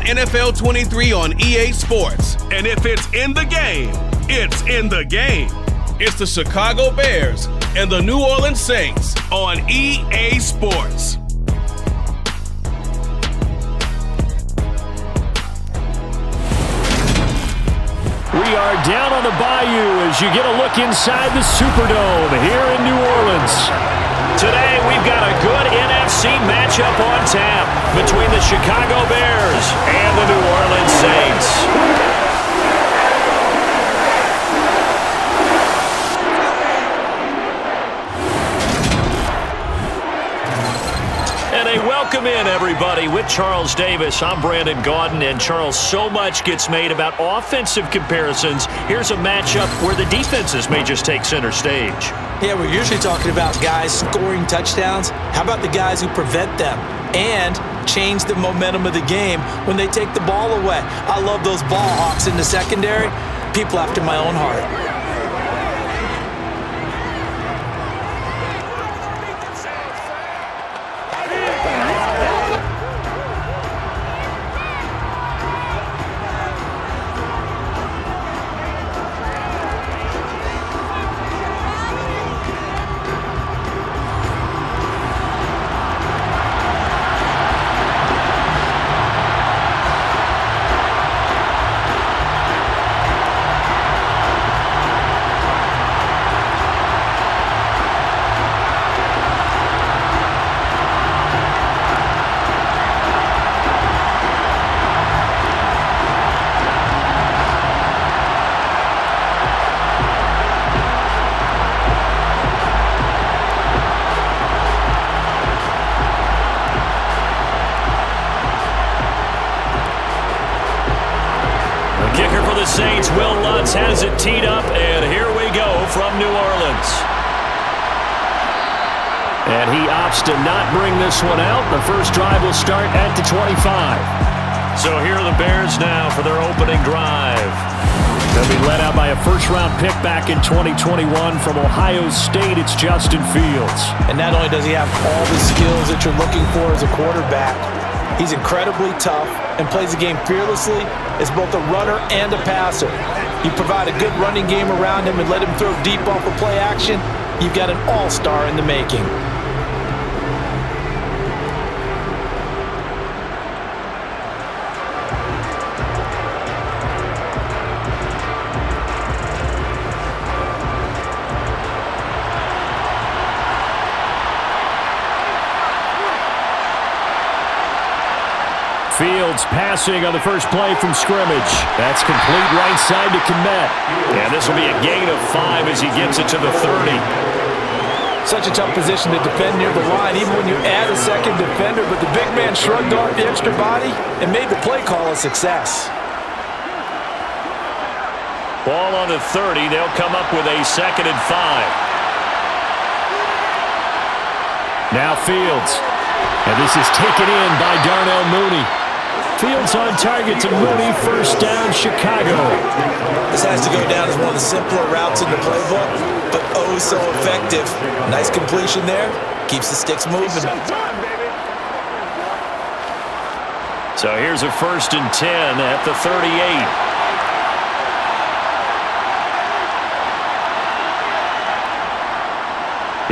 NFL 23 on EA Sports. And if it's in the game, it's in the game. It's the Chicago Bears and the New Orleans Saints on EA Sports. We are down on the bayou as you get a look inside the Superdome here in New Orleans. Today, we've got a good NFC matchup on tap between the Chicago Bears and the New Orleans Saints. Welcome in, everybody, with Charles Davis. I'm Brandon Gaudin, and Charles, so much gets made about offensive comparisons. Here's a matchup where the defenses may just take center stage. Yeah, we're usually talking about guys scoring touchdowns. How about the guys who prevent them and change the momentum of the game when they take the ball away? I love those ball hawks in the secondary. People after my own heart. Saints, Will Lutz has it teed up, and here we go from New Orleans. And he opts to not bring this one out. The first drive will start at the 25. So here are the Bears now for their opening drive. They'll be led out by a first-round pick back in 2021 from Ohio State. It's Justin Fields. And not only does he have all the skills that you're looking for as a quarterback, he's incredibly tough and plays the game fearlessly as both a runner and a passer. You provide a good running game around him and let him throw deep off of play action, you've got an all-star in the making. Fields passing on the first play from scrimmage. That's complete right side to Kmet. And this will be a gain of 5 as he gets it to the 30. Such a tough position to defend near the line, even when you add a second defender, but the big man shrugged off the extra body and made the play call a success. Ball on the 30. They'll come up with a 2nd and 5. Now Fields. And this is taken in by Darnell Mooney. Fields on target to Mooney, first down, Chicago. This has to go down as one of the simpler routes in the playbook, but oh so effective. Nice completion there, keeps the sticks moving. So here's a 1st and 10 at the 38.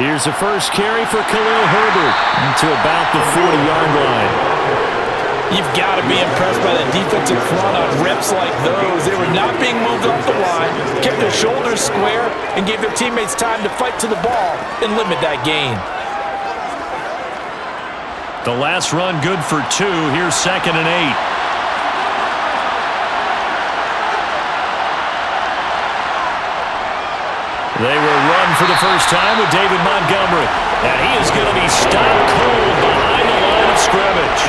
Here's the first carry for Khalil Herbert to about the 40-yard line. You've got to be impressed by that defensive front on reps like those. They were not being moved off the line, kept their shoulders square, and gave their teammates time to fight to the ball and limit that gain. The last run good for 2. Here's 2nd and 8. They will run for the first time with David Montgomery. And he is going to be stopped cold behind the line of scrimmage.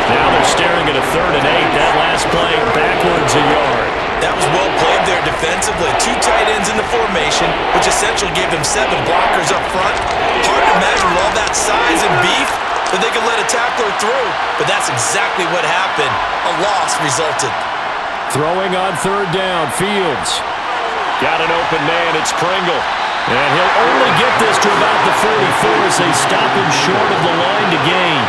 Now they're staring at a 3rd and 8. That last play backwards a yard. That was well played there defensively. 2 tight ends in the formation, which essentially gave them 7 blockers up front. Hard to imagine with all that size and beef that they could let a tackler through. But that's exactly what happened. A loss resulted. Throwing on 3rd down, Fields. Got an open man, it's Pringle. And he'll only get this to about the 44 as they stop him short of the line to gain.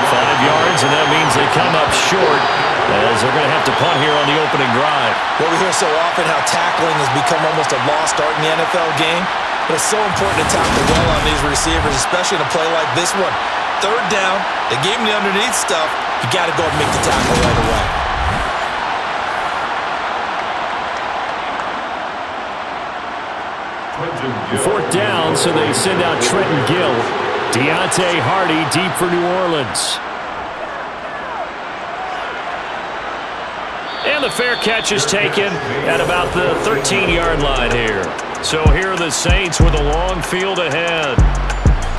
5 yards, and that means they come up short as they're going to have to punt here on the opening drive. Well, we hear so often how tackling has become almost a lost art in the NFL game, but it's so important to tackle well on these receivers, especially in a play like this one. Third down, they gave him the underneath stuff. You got to go and make the tackle right away. Fourth down, so they send out Trenton Gill. Deontay Hardy deep for New Orleans. And the fair catch is taken at about the 13-yard line here. So here are the Saints with a long field ahead.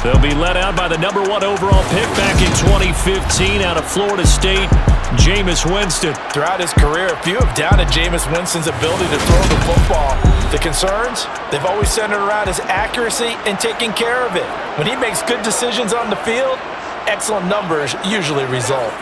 They'll be led out by the number 1 overall pick back in 2015 out of Florida State, Jameis Winston. Throughout his career, few have doubted Jameis Winston's ability to throw the football. The concerns? They've always centered around his accuracy and taking care of it. When he makes good decisions on the field, excellent numbers usually result.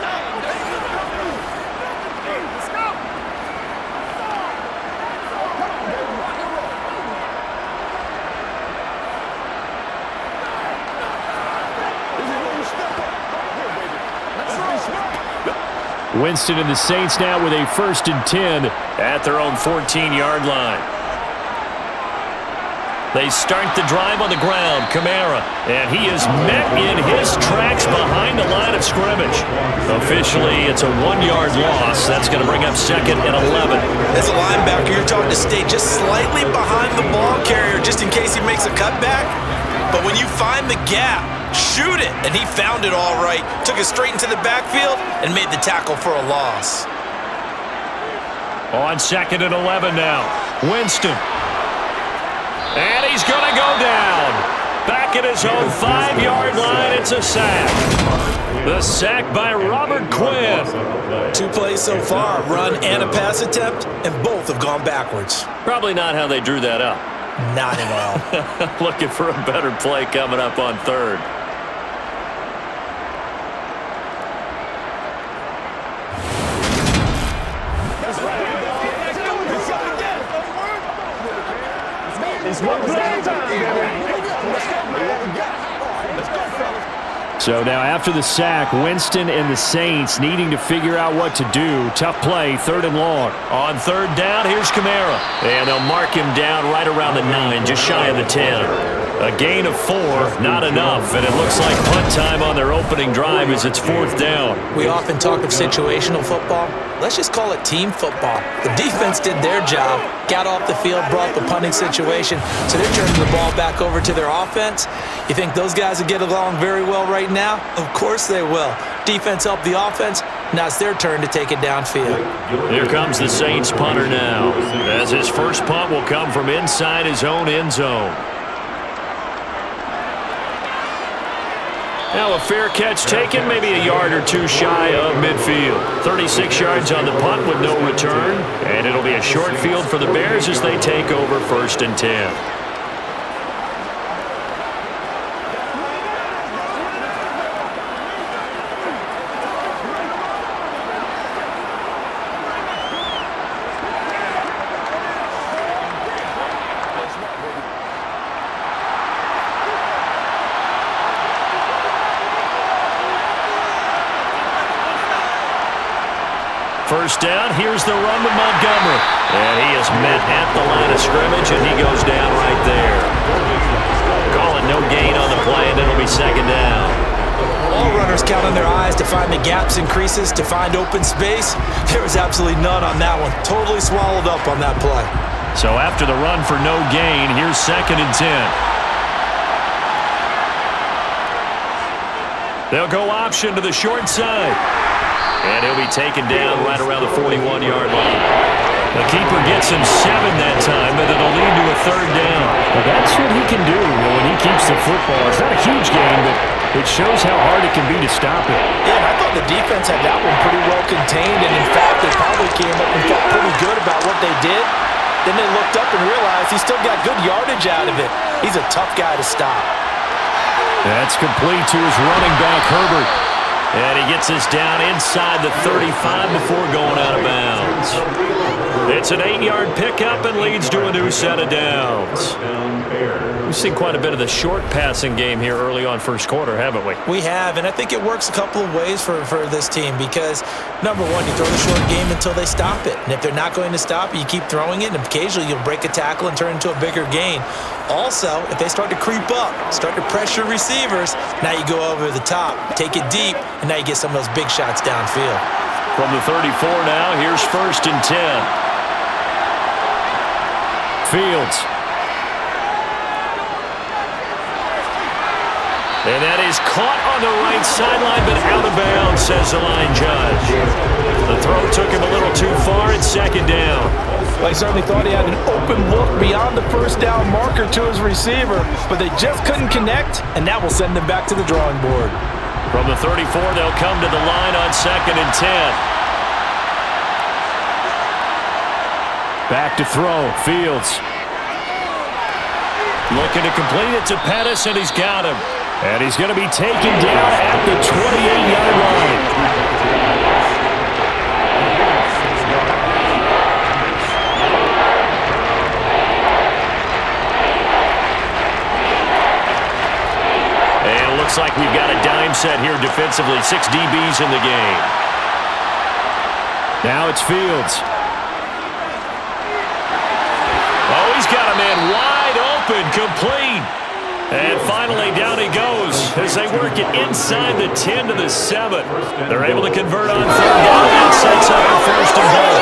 Winston and the Saints now with a 1st and 10 at their own 14-yard line. They start the drive on the ground. Kamara, and he is met in his tracks behind the line of scrimmage. Officially, it's a 1-yard loss. That's going to bring up 2nd and 11. As a linebacker, you're taught to stay just slightly behind the ball carrier just in case he makes a cutback. But when you find the gap, shoot it. And he found it all right. Took it straight into the backfield and made the tackle for a loss. On 2nd and 11 now. Winston. And he's going to go down. Back at his own 5-yard line, it's a sack. The sack by Robert Quinn. 2 plays so far, run and a pass attempt, and both have gone backwards. Probably not how they drew that up. Not at all. Looking for a better play coming up on 3rd. So now after the sack, Winston and the Saints needing to figure out what to do. Tough play, 3rd and long. On 3rd down, here's Kamara. And they'll mark him down right around the 9, just shy of the 10. A gain of 4, not enough, and it looks like punt time on their opening drive as it's 4th down. We often talk of situational football. Let's just call it team football. The defense did their job, got off the field, brought the punting situation, so they're turning the ball back over to their offense. You think those guys will get along very well right now? Of course they will. Defense helped the offense. Now it's their turn to take it downfield. Here comes the Saints punter now, as his first punt will come from inside his own end zone. Now a fair catch taken, maybe a yard or 2 shy of midfield. 36 yards on the punt with no return. And it'll be a short field for the Bears as they take over 1st and 10. First down, here's the run with Montgomery. And he is met at the line of scrimmage, and he goes down right there. Call it no gain on the play, and it'll be 2nd down. All runners count on their eyes to find the gaps and creases, to find open space. There was absolutely none on that one. Totally swallowed up on that play. So after the run for no gain, here's 2nd and 10. They'll go option to the short side. And he'll be taken down right around the 41-yard line. The keeper gets him 7 that time, but it'll lead to a 3rd down. Well, that's what he can do when he keeps the football. It's not a huge gain, but it shows how hard it can be to stop it. Yeah, and I thought the defense had that one pretty well contained, and in fact, they probably came up and felt pretty good about what they did. Then they looked up and realized he still got good yardage out of it. He's a tough guy to stop. That's complete to his running back, Herbert. And he gets us down inside the 35 before going out of bounds. It's an 8-yard pickup and leads to a new set of downs. We've seen quite a bit of the short passing game here early on first quarter, haven't we? We have, and I think it works a couple of ways for this team because, number one, you throw the short game until they stop it. And if they're not going to stop it, you keep throwing it, and occasionally you'll break a tackle and turn it into a bigger gain. Also, if they start to creep up, start to pressure receivers, now you go over the top, take it deep, and now you get some of those big shots downfield. From the 34 now, here's 1st and 10. Fields. And that is caught on the right sideline, but out of bounds, says the line judge. The throw took him a little too far. It's 2nd down. Well, he certainly thought he had an open look beyond the first down marker to his receiver, but they just couldn't connect, and that will send them back to the drawing board. From the 34, they'll come to the line on 2nd and 10. Back to throw. Fields. Looking to complete it to Pettis, and he's got him. And he's going to be taken down at the 28-yard line. And it looks like we've got a dime set here defensively. 6 DBs in the game. Now it's Fields. Oh, he's got a man wide open, complete. And finally, down he goes as they work it inside the 10 to the 7. They're able to convert on 3rd down. That sets up the 1st and goal.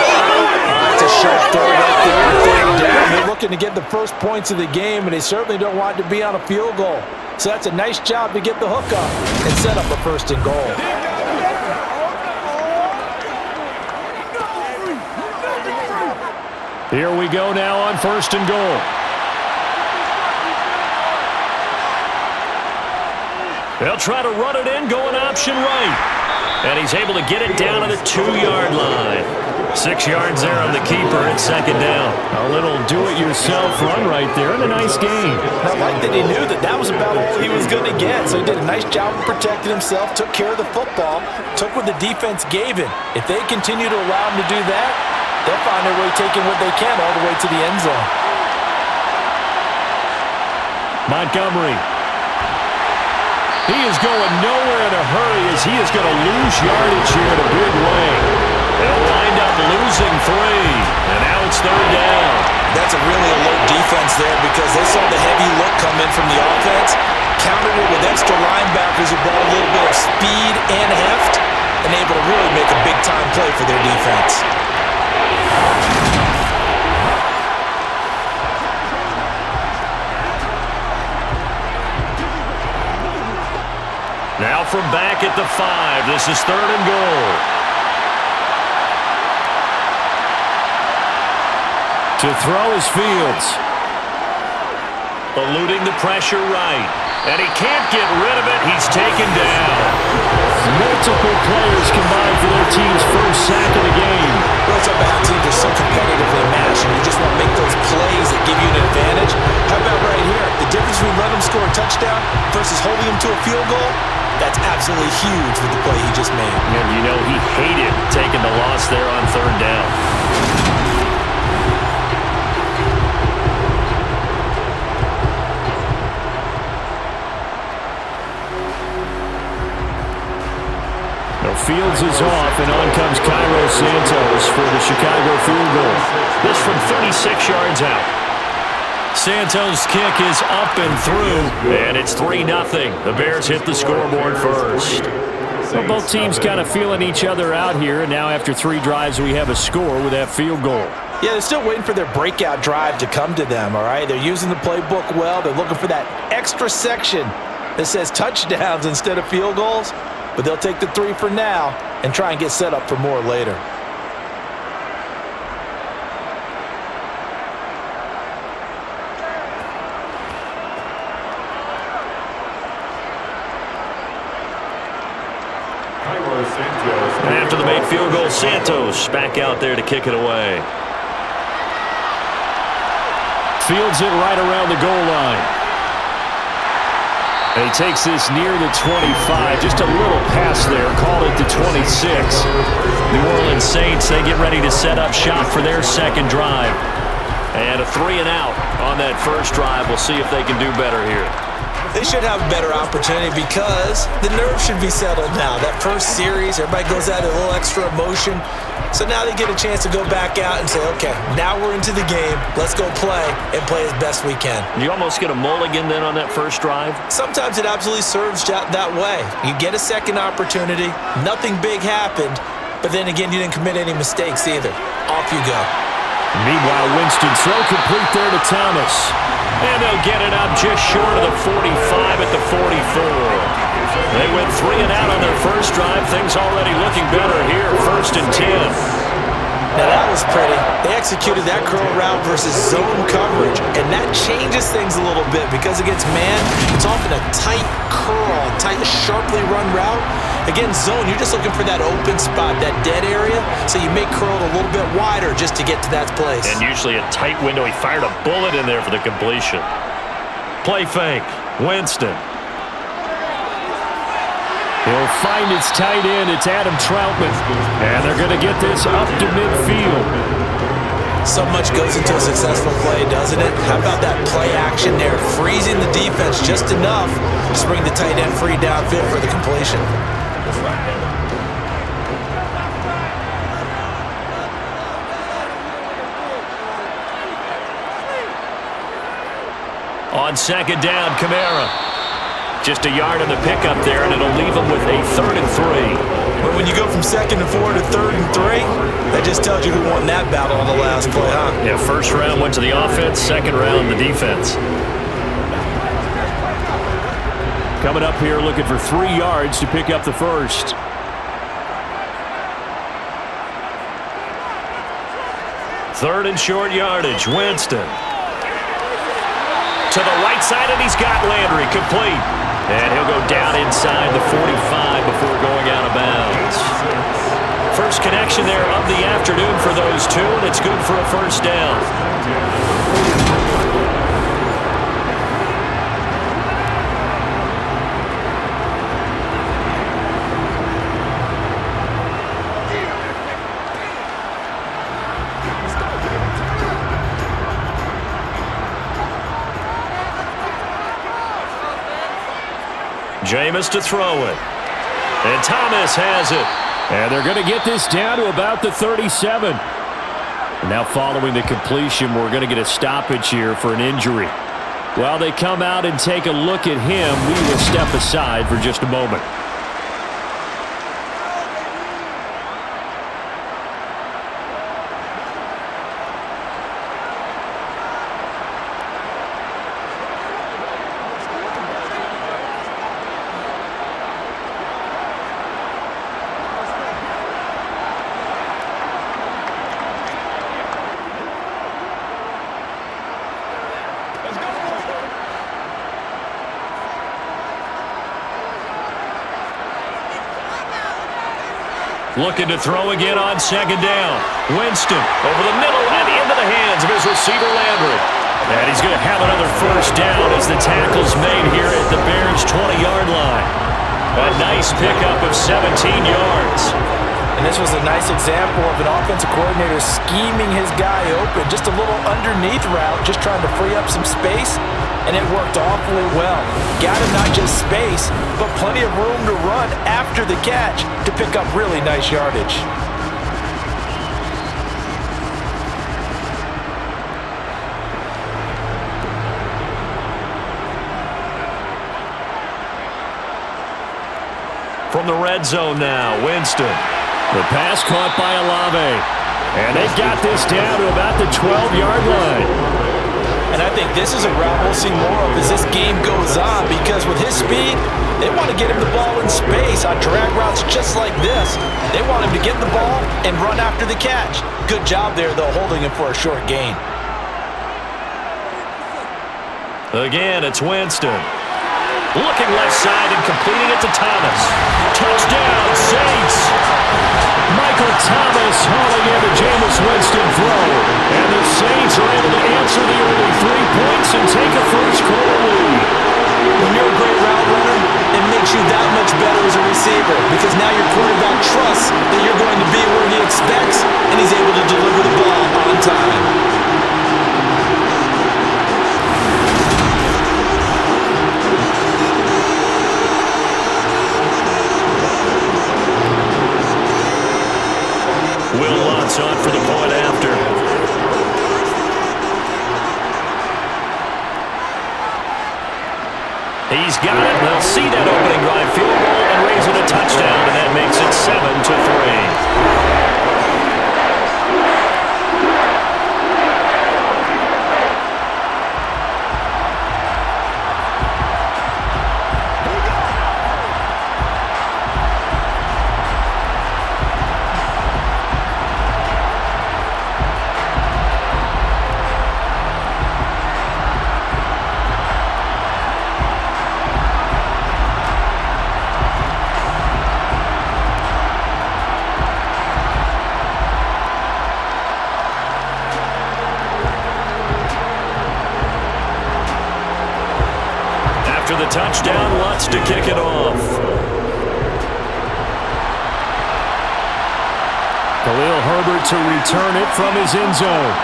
It's a sharp throw right there to 3rd down. They're looking to get the first points of the game, and they certainly don't want to be on a field goal. So that's a nice job to get the hook up and set up a 1st and goal. Here we go now on 1st and goal. They'll try to run it in, going option right. And he's able to get it down to the 2-yard line. 6 yards there on the keeper at 2nd down. A little do-it-yourself run right there and a nice gain. I like that he knew that that was about all he was going to get. So he did a nice job of protecting himself, took care of the football, took what the defense gave him. If they continue to allow him to do that, they'll find their way taking what they can all the way to the end zone. Montgomery. He is going nowhere in a hurry as he is going to lose yardage here in a big way. They'll wind up losing 3, and now it's 3rd down. That's a really alert defense there because they saw the heavy look come in from the offense, countered it with extra linebackers who brought a little bit of speed and heft, and able to really make a big-time play for their defense. Now from back at the 5, this is 3rd and goal. To throw is Fields. Eluding the pressure right. And he can't get rid of it. He's taken down. Multiple players combined for their team's first sack of the game. Those are bad teams are so competitively matched, and you just want to make those plays that give you an advantage. How about right here? The difference between letting them score a touchdown versus holding them to a field goal, that's absolutely huge with the play he just made. And you know he hated taking the loss there on 3rd down. Fields is off, and on comes Cairo Santos for the Chicago field goal. This from 36 yards out. Santos' kick is up and through, and it's 3-0. The Bears hit the scoreboard first. Well, both teams kind of feeling each other out here, and now after 3 drives, we have a score with that field goal. Yeah, they're still waiting for their breakout drive to come to them, all right? They're using the playbook well. They're looking for that extra section that says touchdowns instead of field goals. But they'll take the 3 for now and try and get set up for more later. And after the made field goal, Santos back out there to kick it away. Fields it right around the goal line. And he takes this near the 25. Just a little pass there. Call it the 26. New Orleans Saints, they get ready to set up shop for their second drive. And a 3-and-out on that first drive. We'll see if they can do better here. They should have a better opportunity because the nerves should be settled now. That first series, everybody goes out a little extra emotion. So now they get a chance to go back out and say, okay, now we're into the game. Let's go play and play as best we can. You almost get a mulligan then on that first drive? Sometimes it absolutely serves that way. You get a second opportunity. Nothing big happened. But then again, you didn't commit any mistakes either. Off you go. Meanwhile, Winston throw complete there to Thomas. And they'll get it up just short of the 45 at the 44. They went 3-and-out on their first drive. Things already looking better here. 1st and 10. Now that was pretty. They executed that curl route versus zone coverage, and that changes things a little bit because against man, it's often a tight curl, tight, sharply run route. Against zone, you're just looking for that open spot, that dead area, so you make curl a little bit wider just to get to that place. And usually a tight window. He fired a bullet in there for the completion. Play fake. Winston. He'll find his tight end. It's Adam Troutman. And they're going to get this up to midfield. So much goes into a successful play, doesn't it? How about that play action there? Freezing the defense just enough to bring the tight end free downfield for the completion. On 2nd down, Kamara. Just a yard on the pickup there, and it'll leave him with a 3rd and 3. But when you go from 2nd and 4 to 3rd and 3, that just tells you who won that battle on the last play, huh? Yeah, first round went to the offense, second round the defense. Coming up here looking for 3 yards to pick up the first. Third and short yardage, Winston. To the right side, and he's got Landry complete. And he'll go down inside the 45 before going out of bounds. First connection there of the afternoon for those two, and it's good for a first down. Jameis to throw it. And Thomas has it. And they're going to get this down to about the 37. And now following the completion, we're going to get a stoppage here for an injury. While they come out and take a look at him, we will step aside for just a moment. Looking to throw again on 2nd down. Winston over the middle and into the hands of his receiver, Landry. And he's going to have another first down as the tackle's made here at the Bears' 20-yard line. A nice pickup of 17 yards. And this was a nice example of an offensive coordinator scheming his guy open. Just a little underneath route, just trying to free up some space. And it worked awfully well. Got him not just space, but plenty of room to run after the catch to pick up really nice yardage. From the red zone now, Winston. The pass caught by Olave. And they got this down to about the 12-yard line. And I think this is a route we'll see more of as this game goes on because with his speed, they want to get him the ball in space on drag routes just like this. They want him to get the ball and run after the catch. Good job there, though, holding him for a short gain. Again, it's Winston. Looking left side and completing it to Thomas. Touchdown, Saints! Michael Thomas hauling in the Jameis Winston throw. And the Saints are able to answer the early 3 points and take a first-quarter lead. When you're a great route runner, it makes you that much better as a receiver because now your quarterback trusts that you're going to be where he expects and he's able to deliver the ball on time. He's got it. They'll see that opening drive field goal and raise it a touchdown, and that makes it 7-3. The touchdown, wants to kick it off. Khalil Herbert to return it from his end zone.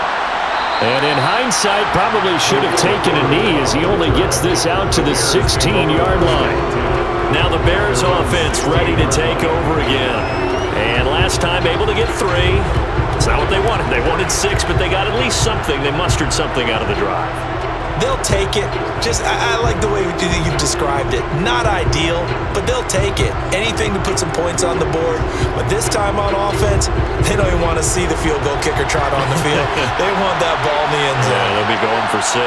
And in hindsight, probably should have taken a knee as he only gets this out to the 16-yard line. Now the Bears offense ready to take over again. And last time able to get 3. It's not what they wanted. They wanted 6, but they got at least something. They mustered something out of the drive. They'll take it. I like the way you've described it. Not ideal, but they'll take it. Anything to put some points on the board. But this time on offense, they don't even want to see the field goal kicker trot on the field. They want that ball in the end zone. Yeah, they'll be going for 6.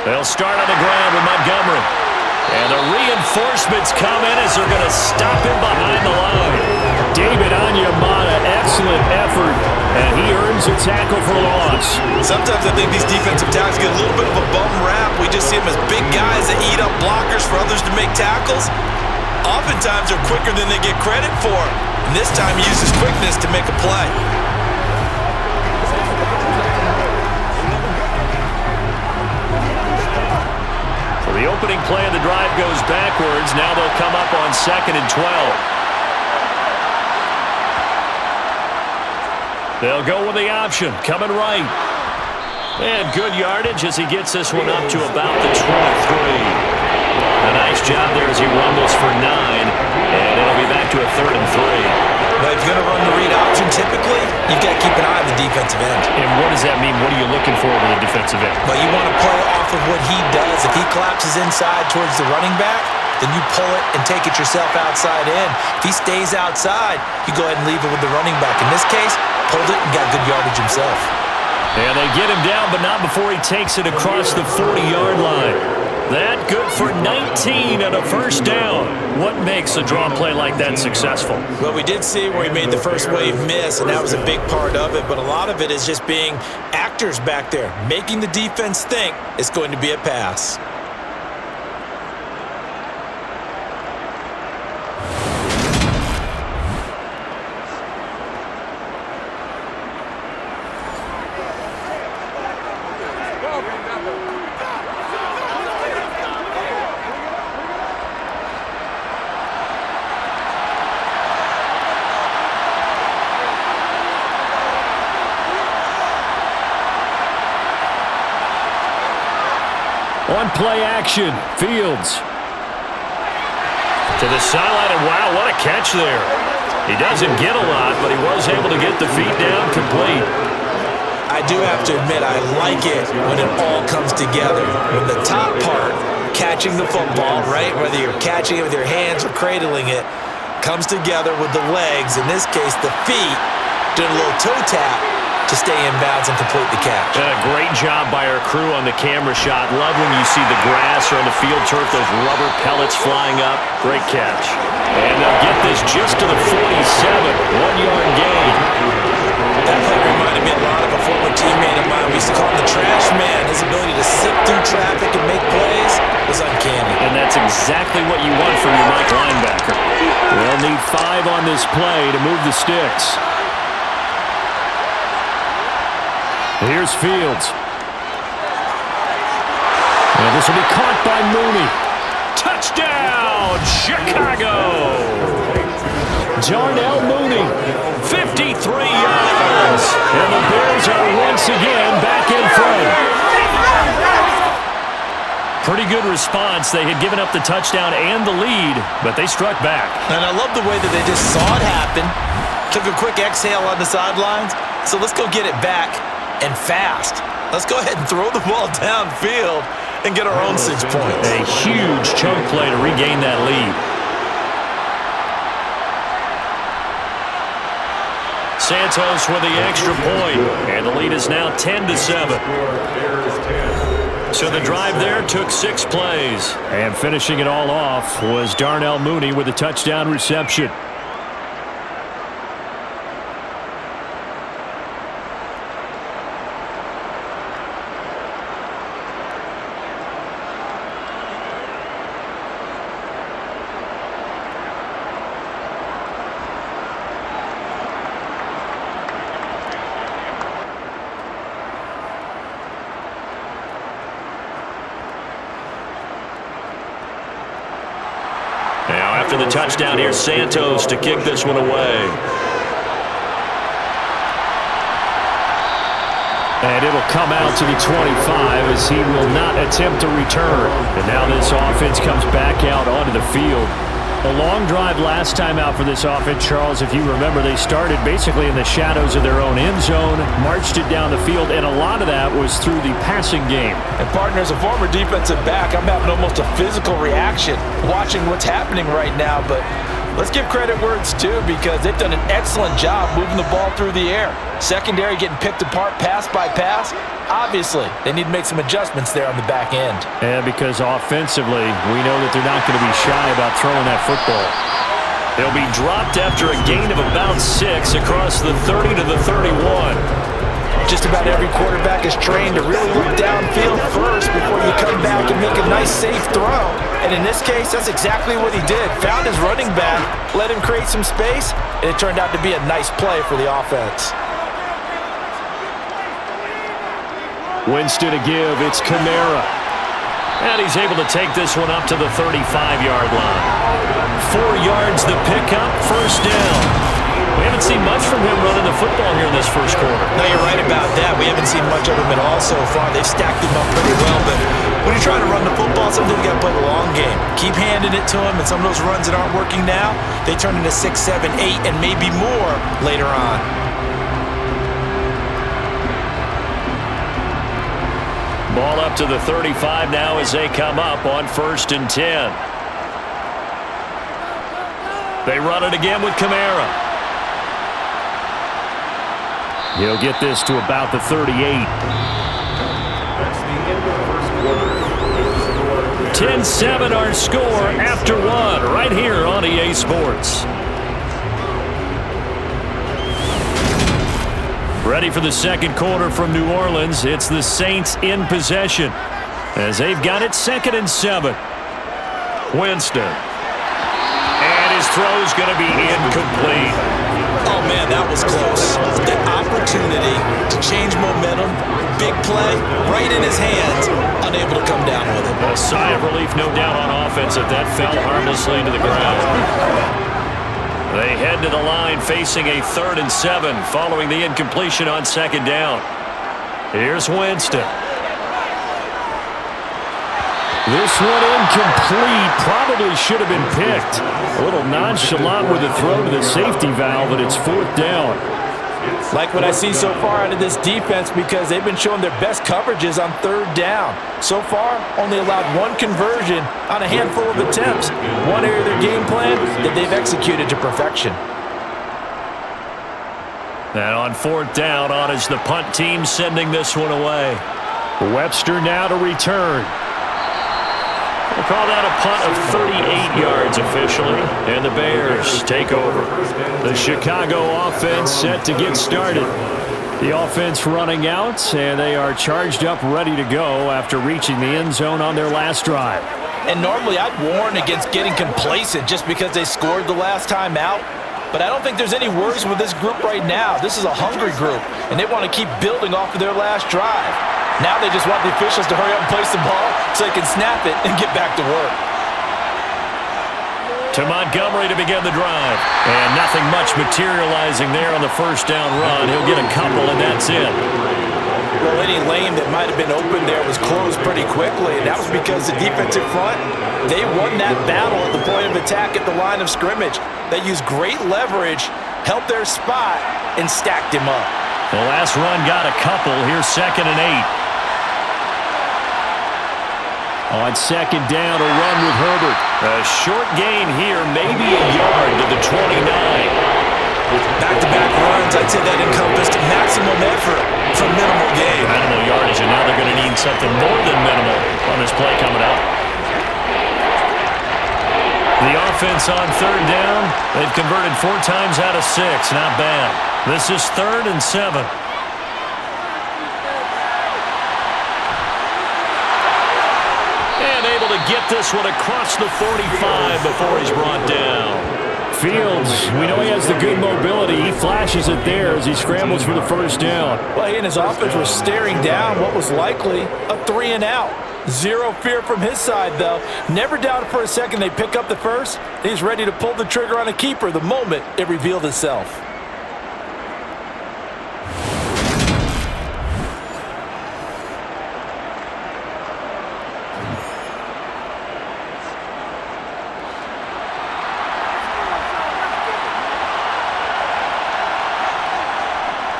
They'll start on the ground with Montgomery. And the reinforcements come in as they're going to stop him behind the line. David Onyemata, excellent effort, and he earns a tackle for loss. Sometimes I think these defensive tackles get a little bit of a bum rap. We just see them as big guys that eat up blockers for others to make tackles. Oftentimes they're quicker than they get credit for. And this time he uses quickness to make a play. The opening play of the drive goes backwards. Now they'll come up on 2nd and 12. They'll go with the option, coming right. And good yardage as he gets this one up to about the 23. A nice job there as he rumbles for 9. And it'll be back to a 3rd and 3. But if you're going to run the read option, typically, you've got to keep an eye on the defensive end. And what does that mean? What are you looking for with the defensive end? Well, you want to play off of what he does. If he collapses inside towards the running back, then you pull it and take it yourself outside in. If he stays outside, you go ahead and leave it with the running back. In this case, pulled it and got good yardage himself. And they get him down, but not before he takes it across the 40-yard line. That good for 19 and a first down. What makes a draw play like that successful? Well, we did see where he made the first wave miss, and that was a big part of it. But a lot of it is just being actors back there, making the defense think it's going to be a pass. On play action, Fields. To the sideline, and wow, what a catch there. He doesn't get a lot, but he was able to get the feet down complete. I do have to admit, I like it when it all comes together. When the top part, catching the football, right, whether you're catching it with your hands or cradling it, comes together with the legs, in this case the feet, doing a little toe tap to stay in bounds and complete the catch. And a great job by our crew on the camera shot. Love when you see the grass or on the field turf, those rubber pellets flying up. Great catch. And they'll get this just to the 47, 1-yard gain. That play reminded me a lot of a former teammate of mine. We used to call him the trash man. His ability to sift through traffic and make plays was uncanny. And that's exactly what you want from your Mike linebacker. They'll need 5 on this play to move the sticks. Here's Fields. And this will be caught by Mooney. Touchdown, Chicago! Darnell Mooney, 53 yards. And the Bears are once again back in front. Pretty good response. They had given up the touchdown and the lead, but they struck back. And I love the way that they just saw it happen, took a quick exhale on the sidelines. So let's go get it back and fast. Let's go ahead and throw the ball downfield and get our own 6 points. A huge chunk play to regain that lead. Santos with the extra point, and the lead is now 10-7. So the drive there took 6 plays. And finishing it all off was Darnell Mooney with a touchdown reception. Now after the touchdown, here's Santos to kick this one away. And it'll come out to the 25 as he will not attempt to return. And now this offense comes back out onto the field. A long drive last time out for this offense, Charles. If you remember, they started basically in the shadows of their own end zone, marched it down the field, and a lot of that was through the passing game. And partner, as a former defensive back, I'm having almost a physical reaction watching what's happening right now. But let's give credit where it's due, because they've done an excellent job moving the ball through the air. Secondary getting picked apart pass by pass. Obviously, they need to make some adjustments there on the back end. And because offensively, we know that they're not going to be shy about throwing that football. They'll be dropped after a gain of about 6 across the 30 to the 31. Just about every quarterback is trained to really look downfield first before you come back and make a nice, safe throw. And in this case, that's exactly what he did. Found his running back, let him create some space, and it turned out to be a nice play for the offense. Winston to give, it's Kamara. And he's able to take this one up to the 35-yard line. 4 yards the pickup, first down. We haven't seen much from him running the football here in this first quarter. No, you're right about that. We haven't seen much of him at all so far. They've stacked him up pretty well, but when you're trying to run the football, sometimes you got to play the long game. Keep handing it to him, and some of those runs that aren't working now, they turn into 6, 7, 8, and maybe more later on. Ball up to the 35 now as they come up on 1st and 10. They run it again with Kamara. He'll get this to about the 38. That's the end of the first quarter. 10-7 our score after 1 right here on EA Sports. Ready for the second quarter from New Orleans. It's the Saints in possession as they've got it 2nd and 7. Winston. And his throw's going to be incomplete. Oh, man, that was close. The opportunity to change momentum, big play, right in his hands, unable to come down with it. A sigh of relief, no doubt, on offense if that fell harmlessly to the ground. They head to the line facing a 3rd and 7 following the incompletion on 2nd down. Here's Winston. This one incomplete. Probably should have been picked. A little nonchalant with the throw to the safety valve, but it's 4th down. Like what I see so far out of this defense, because they've been showing their best coverages on 3rd down. So far, only allowed 1 conversion on a handful of attempts. One area of their game plan that they've executed to perfection. And on 4th down, on is the punt team sending this one away. Webster now to return. We'll call that a punt of 38 yards officially, and the Bears take over. The Chicago offense set to get started. The offense running out, and they are charged up, ready to go after reaching the end zone on their last drive. And normally I'd warn against getting complacent just because they scored the last time out. But I don't think there's any worries with this group right now. This is a hungry group, and they want to keep building off of their last drive. Now they just want the officials to hurry up and place the ball so they can snap it and get back to work. To Montgomery to begin the drive. And nothing much materializing there on the first down run. He'll get a couple, and that's it. Well, any lane that might have been open there was closed pretty quickly, and that was because the defensive front, they won that battle at the point of attack at the line of scrimmage. They used great leverage, helped their spot, and stacked him up. The last run got a couple. Here's 2nd and 8. On second down, a run with Herbert. A short gain here, maybe a yard to the 29. Back-to-back runs, I'd say that encompassed maximum effort for minimal gain. Minimal yardage, and now they're going to need something more than minimal on this play coming up. The offense on third down, they've converted 4 times out of 6. Not bad. This is 3rd and 7. And able to get this one across the 45 before he's brought down. Fields, we know he has the good mobility. He flashes it there as he scrambles for the first down. Well, he and his offense were staring down what was likely a 3 and out. Zero fear from his side, though. Never doubted for a second they pick up the first. He's ready to pull the trigger on a keeper the moment it revealed itself.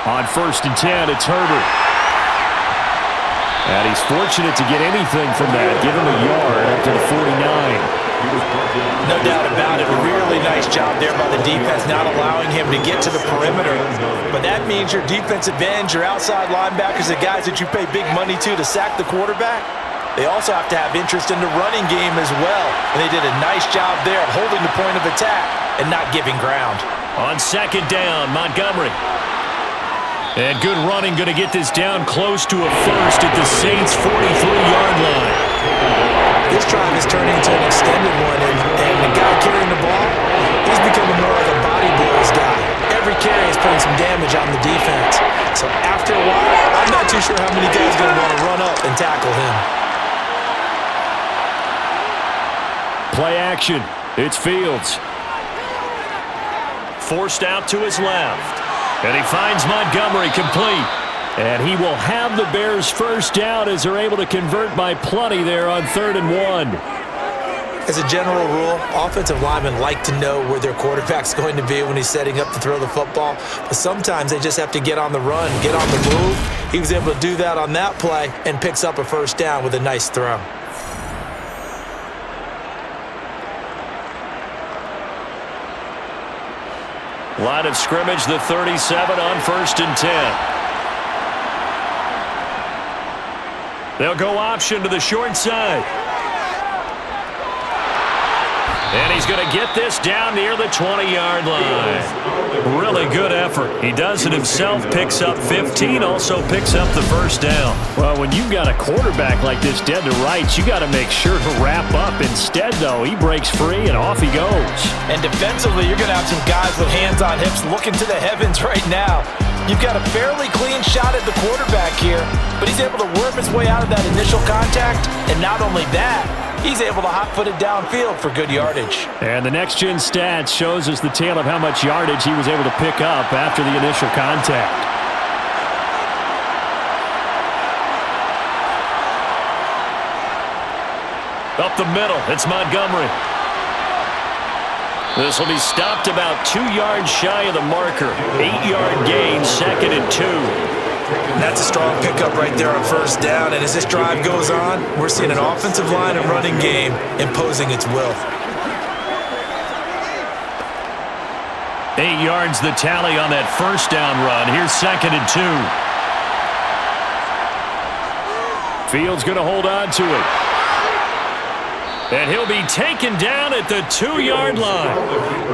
On 1st and 10, it's Herbert. And he's fortunate to get anything from that. Give him a yard up to the 49. No doubt about it. A really nice job there by the defense, not allowing him to get to the perimeter. But that means your defensive ends, your outside linebackers, the guys that you pay big money to sack the quarterback, they also have to have interest in the running game as well. And they did a nice job there of holding the point of attack and not giving ground. On second down, Montgomery. And good running, going to get this down close to a first at the Saints' 43-yard line. This drive is turning into an extended one, and the guy carrying the ball, he's becoming more like a body blows guy. Every carry is putting some damage on the defense. So after a while, I'm not too sure how many guys are going to want to run up and tackle him. Play action. It's Fields. Forced out to his left. And he finds Montgomery complete. And he will have the Bears first down as they're able to convert by plenty there on 3rd and 1. As a general rule, offensive linemen like to know where their quarterback's going to be when he's setting up to throw the football. But sometimes they just have to get on the run, get on the move. He was able to do that on that play and picks up a first down with a nice throw. Line of scrimmage, the 37 on 1st and 10. They'll go option to the short side. And he's going to get this down near the 20-yard line. Really good effort. He does it himself, picks up 15, also picks up the first down. Well, when you've got a quarterback like this dead to rights, you got to make sure to wrap up. Instead, though, he breaks free and off he goes. And defensively, you're going to have some guys with hands on hips looking to the heavens right now. You've got a fairly clean shot at the quarterback here, but he's able to worm his way out of that initial contact. And not only that, he's able to hot-foot it downfield for good yardage. And the next-gen stats shows us the tale of how much yardage he was able to pick up after the initial contact. Up the middle, it's Montgomery. This will be stopped about 2 yards shy of the marker. 8-yard gain, 2nd and 2. That's a strong pickup right there on first down. And as this drive goes on, we're seeing an offensive line and running game imposing its will. 8 yards the tally on that first down run. Here's 2nd and 2. Fields going to hold on to it. And he'll be taken down at the 2-yard line.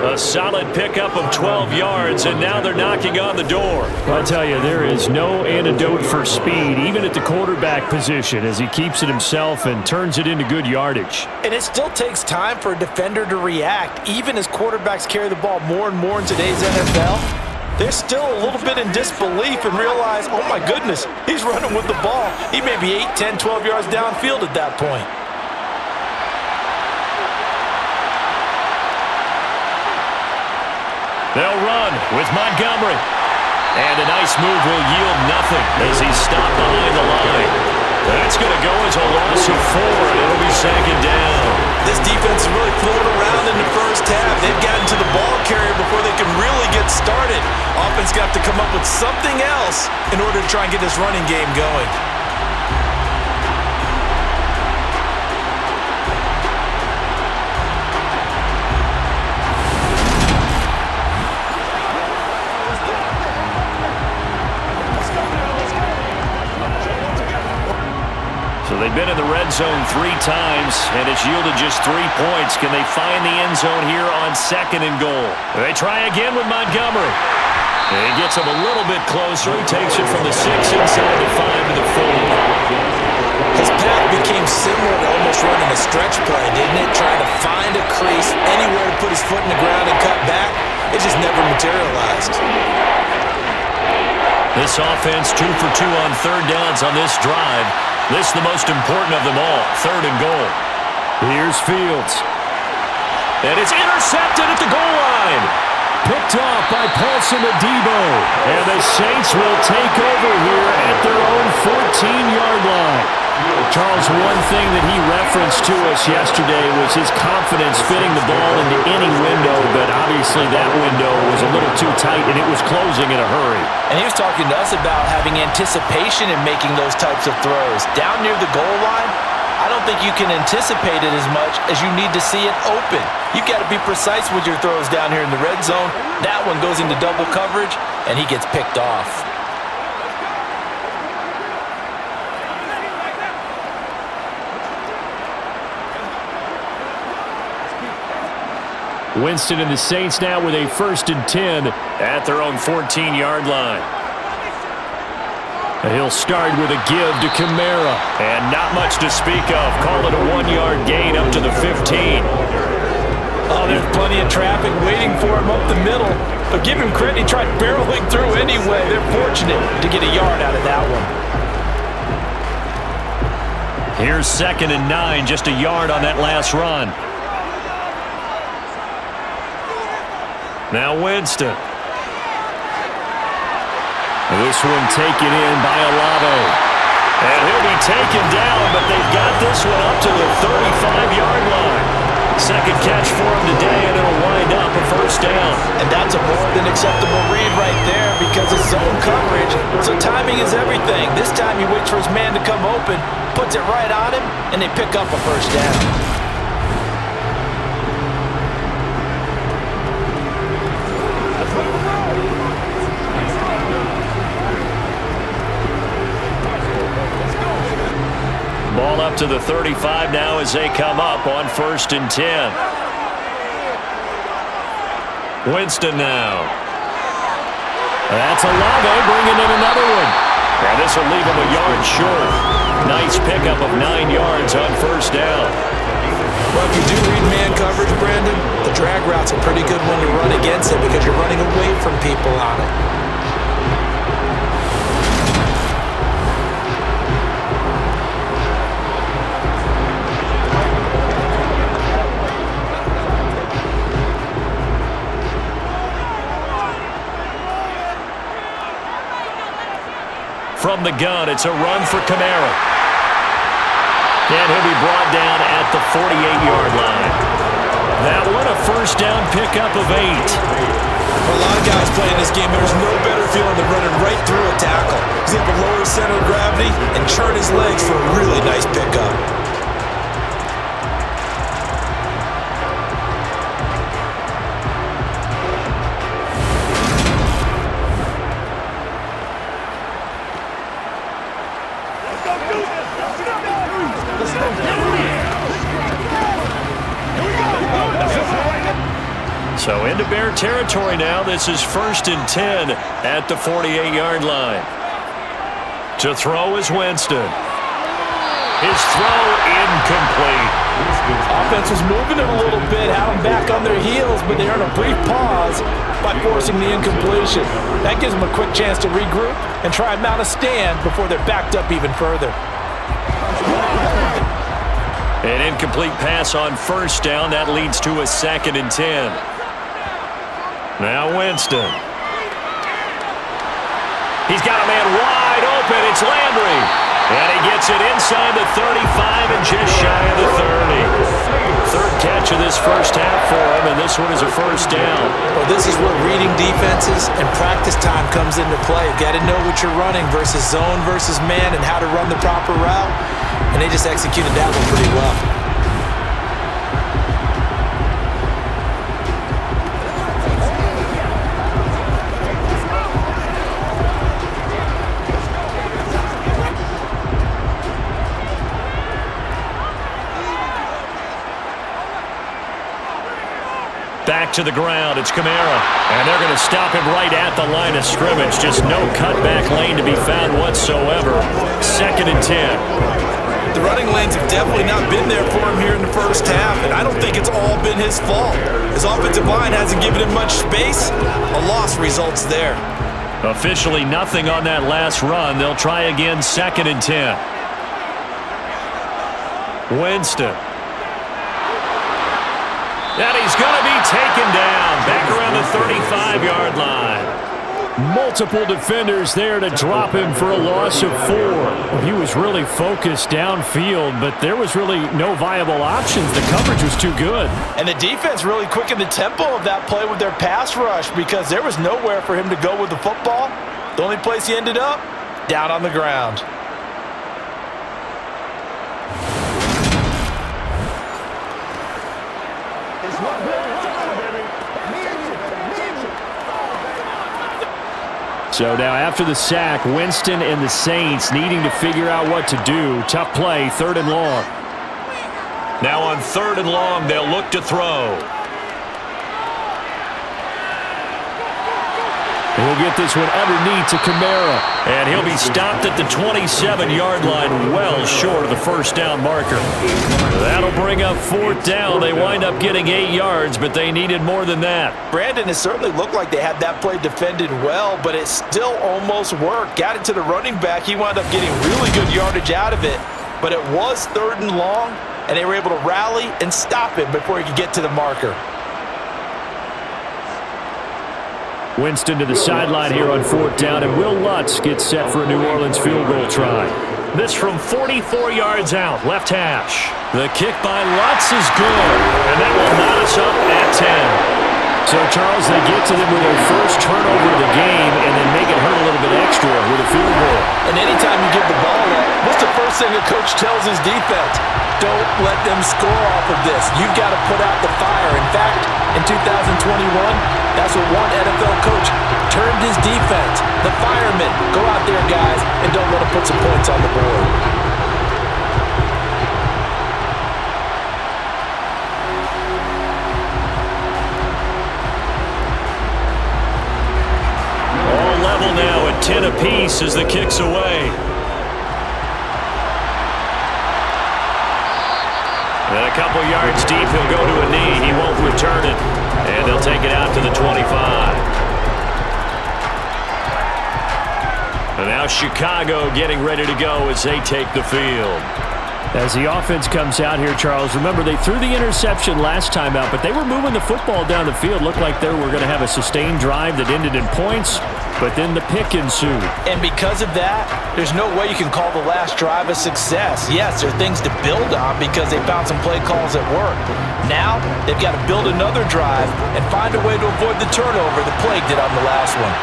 A solid pickup of 12 yards, and now they're knocking on the door. I'll tell you, there is no antidote for speed, even at the quarterback position, as he keeps it himself and turns it into good yardage. And it still takes time for a defender to react, even as quarterbacks carry the ball more and more in today's NFL. They're still a little bit in disbelief and realize, oh my goodness, he's running with the ball. He may be 8, 10, 12 yards downfield at that point. They'll run with Montgomery. And a nice move will yield nothing as he's stopped behind the line. That's going to go as a loss of 4, and it'll be 2nd down. This defense is really floating around in the first half. They've gotten to the ball carrier before they can really get started. Offense got to come up with something else in order to try and get this running game going. So they've been in the red zone 3 times, and it's yielded just 3 points. Can they find the end zone here on 2nd and goal? They try again with Montgomery. And he gets him a little bit closer. He takes it from the 6 inside the 5 to the 4. His path became similar to almost running a stretch play, didn't it? Trying to find a crease, anywhere to put his foot in the ground and cut back. It just never materialized. This offense 2 for 2 on 3rd downs on this drive. This is the most important of them all, 3rd and goal. Here's Fields. And it's intercepted at the goal line. Picked off by Paulson Adebo. And the Saints will take over here at their own 14-yard line. Charles, one thing that he referenced to us yesterday was his confidence fitting the ball into any window, but obviously that window was a little too tight and it was closing in a hurry. And he was talking to us about having anticipation in making those types of throws. Down near the goal line, I don't think you can anticipate it as much as you need to see it open. You've got to be precise with your throws down here in the red zone. That one goes into double coverage, and he gets picked off. Winston and the Saints now with a 1st and 10 at their own 14-yard line. He'll start with a give to Kamara. And not much to speak of. Call it a 1-yard gain up to the 15. Oh, there's plenty of traffic waiting for him up the middle. But give him credit, he tried barreling through anyway. They're fortunate to get a yard out of that one. Here's 2nd and 9, just a yard on that last run. Now Winston. This one taken in by Olave. And he'll be taken down, but they've got this one up to the 35-yard line. 2nd catch for him today, and it'll wind up a 1st down. And that's a more than acceptable read right there because it's zone coverage. So timing is everything. This time he waits for his man to come open, puts it right on him, and they pick up a 1st down. Ball up to the 35 now as they come up on 1st and 10. Winston now. That's Olave bringing in another one. And this will leave him a yard short. Nice pickup of 9 yards on 1st down. Well, if you do read man coverage, Brandon, the drag route's a pretty good one to run against it because you're running away from people on it. From the gun, it's a run for Kamara. And he'll be brought down at the 48-yard line. That one, a 1st down pickup of 8. For a lot of guys playing this game, there's no better feeling than running right through a tackle. He's able to lower his center of gravity and churn his legs for a really nice pickup. So into Bear territory now. This is 1st and 10 at the 48-yard line. To throw is Winston. His throw incomplete. Offense was moving it a little bit, had them back on their heels, but they earned a brief pause by forcing the incompletion. That gives them a quick chance to regroup and try and mount a stand before they're backed up even further. An incomplete pass on 1st down. That leads to a 2nd and 10. Now Winston. He's got a man wide open. It's Landry. And he gets it inside the 35 and just shy of the 30. 3rd catch of this 1st half for him, and this one is a 1st down. Well, this is where reading defenses and practice time comes into play. You've got to know what you're running versus zone versus man and how to run the proper route. And they just executed that one pretty well. to the ground. It's Kamara. And they're going to stop him right at the line of scrimmage. Just no cutback lane to be found whatsoever. 2nd and 10. The running lanes have definitely not been there for him here in the first half, and I don't think it's all been his fault. His offensive line hasn't given him much space. A loss results there. Officially nothing on that last run. They'll try again, 2nd and 10. Winston. And he's going to be taken down back around the 35-yard line. Multiple defenders there to drop him for a loss of 4. Well, he was really focused downfield, but there was really no viable options. The coverage was too good. And the defense really quickened the tempo of that play with their pass rush because there was nowhere for him to go with the football. The only place he ended up, down on the ground. So now after the sack, Winston and the Saints needing to figure out what to do. Tough play, 3rd and long. Now on 3rd and long, they'll look to throw. He'll get this one underneath to Kamara. And he'll be stopped at the 27-yard line, well short of the first down marker. That'll bring up 4th down. They wind up getting 8 yards, but they needed more than that. Brandon, it certainly looked like they had that play defended well, but it still almost worked. Got it to the running back. He wound up getting really good yardage out of it, but it was 3rd and long, and they were able to rally and stop him before he could get to the marker. Winston to the sideline here on 4th down, and Will Lutz gets set for a New Orleans field goal try. This from 44 yards out, left hash. The kick by Lutz is good, and that will knot us up at 10. So, Charles, they get to them with their first turnover of the game and then make it hurt a little bit extra with a field goal. And anytime you give the ball up, what's the first thing a coach tells his defense? Don't let them score off of this. You've got to put out the fire. In fact, in 2021, that's what one NFL coach termed his defense. The firemen. Go out there, guys, and don't let them put some points on the board. All level now at 10 apiece as the kick's away. And a couple yards deep, he'll go to a knee. He won't return it. And they'll take it out to the 25. And now Chicago getting ready to go as they take the field. As the offense comes out here, Charles, remember they threw the interception last time out, but they were moving the football down the field. Looked like they were going to have a sustained drive that ended in points, but then the pick ensued. And because of that, there's no way you can call the last drive a success. Yes, there are things to build on because they found some play calls that work. Now, they've got to build another drive and find a way to avoid the turnover the Plague did on the last one.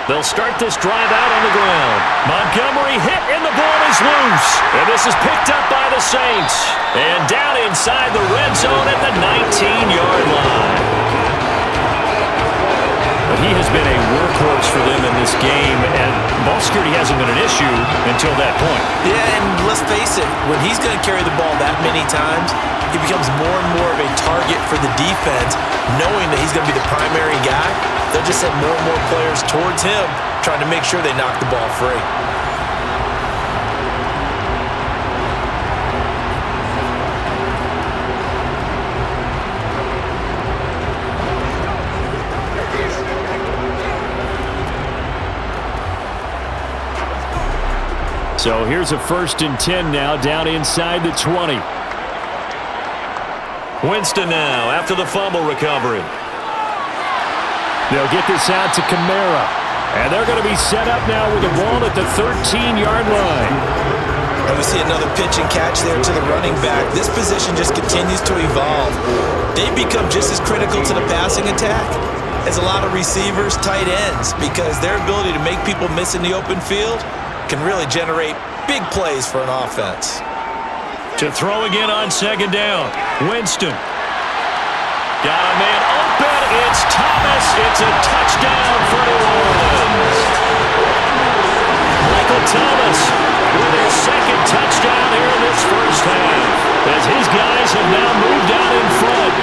They'll start this drive out on the ground. Montgomery hit and the ball is loose. And this is picked up by the Saints. And down inside the red zone at the 19-yard line. But he has been a workhorse for them in this game, and ball security hasn't been an issue until that point. Yeah, and let's face it, when he's going to carry the ball that many times, he becomes more and more of a target for the defense, knowing that he's going to be the primary guy. They'll just send more and more players towards him, trying to make sure they knock the ball free. So here's a 1st and 10 now, down inside the 20. Winston now after the fumble recovery. They'll get this out to Kamara. And they're going to be set up now with the ball at the 13-yard line. And we see another pitch and catch there to the running back. This position just continues to evolve. They've become just as critical to the passing attack as a lot of receivers, tight ends, because their ability to make people miss in the open field can really generate big plays for an offense. To throw again on 2nd down. Winston. Got a man open. It's Thomas. It's a touchdown for New Orleans. Michael Thomas with his 2nd touchdown here in this first half. as his guys have now moved out in front.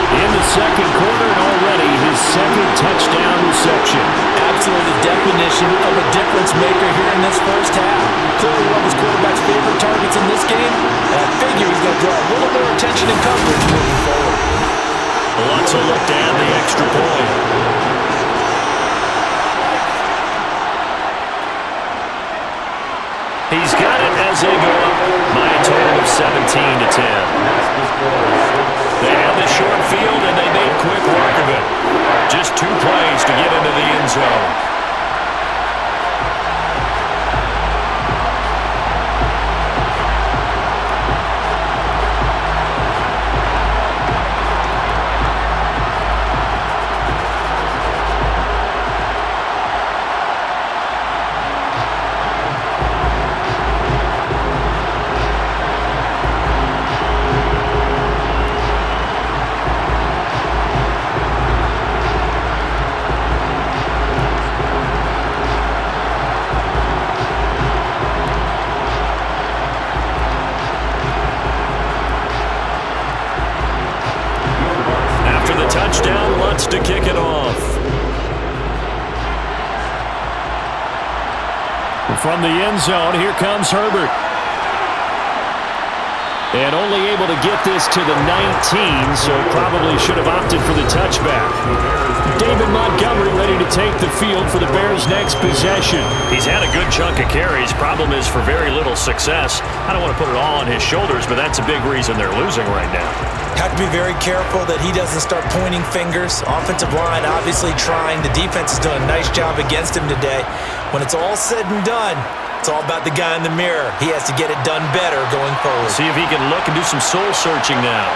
In the second quarter and already his second touchdown reception. Absolutely the definition of a difference maker here in this first half. Clearly one of his quarterback's favorite targets in this game, and I figure he's going to draw a little more attention and coverage moving forward. Wants to look down the extra point. He's got it as they go up by a total of 17-10. They have the short field, and they made quick work of it. Just 2 plays to get into the end zone. Touchdown, wants to kick it off. From the end zone, here comes Herbert. And only able to get this to the 19, so probably should have opted for the touchback. David Montgomery ready to take the field for the Bears' next possession. He's had a good chunk of carries. Problem is for very little success. I don't want to put it all on his shoulders, but that's a big reason they're losing right now. Have to be very careful that he doesn't start pointing fingers. Offensive line obviously trying. The defense has done a nice job against him today. When it's all said and done, it's all about the guy in the mirror. He has to get it done better going forward. See if he can look and do some soul searching now.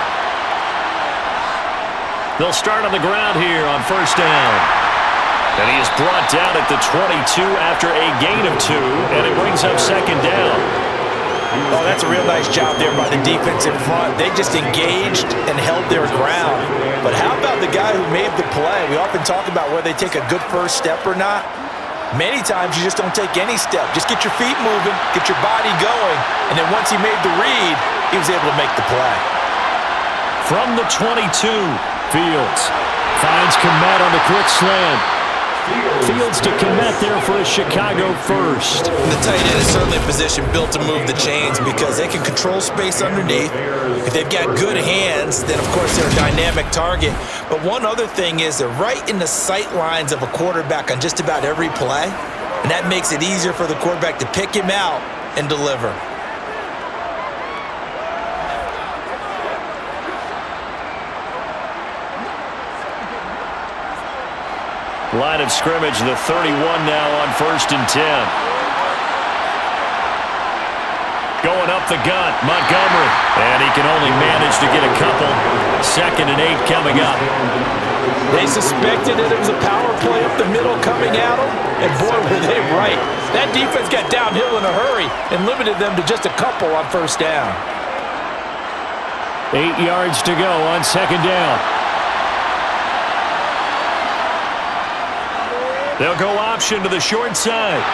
They'll start on the ground here on first down. And he is brought down at the 22 after a gain of 2, and it brings up second down. Oh, that's a real nice job there by the defense in front. They just engaged and held their ground. But how about the guy who made the play? We often talk about whether they take a good first step or not. Many times you just don't take any step. Just get your feet moving, get your body going, and then once he made the read, he was able to make the play. From the 22, Fields finds Kmet on the quick slant. Fields to Kmet there for a Chicago first. The tight end is certainly a position built to move the chains because they can control space underneath. If they've got good hands, then of course they're a dynamic target. But one other thing is they're right in the sight lines of a quarterback on just about every play. And that makes it easier for the quarterback to pick him out and deliver. Line of scrimmage, the 31 now on first and 10. Going up the gut, Montgomery. And he can only manage to get a couple. 2nd and 8 coming up. They suspected that it was a power play up the middle coming at them. And boy, were they right. That defense got downhill in a hurry and limited them to just a couple on first down. 8 yards to go on second down. They'll go option to the short side.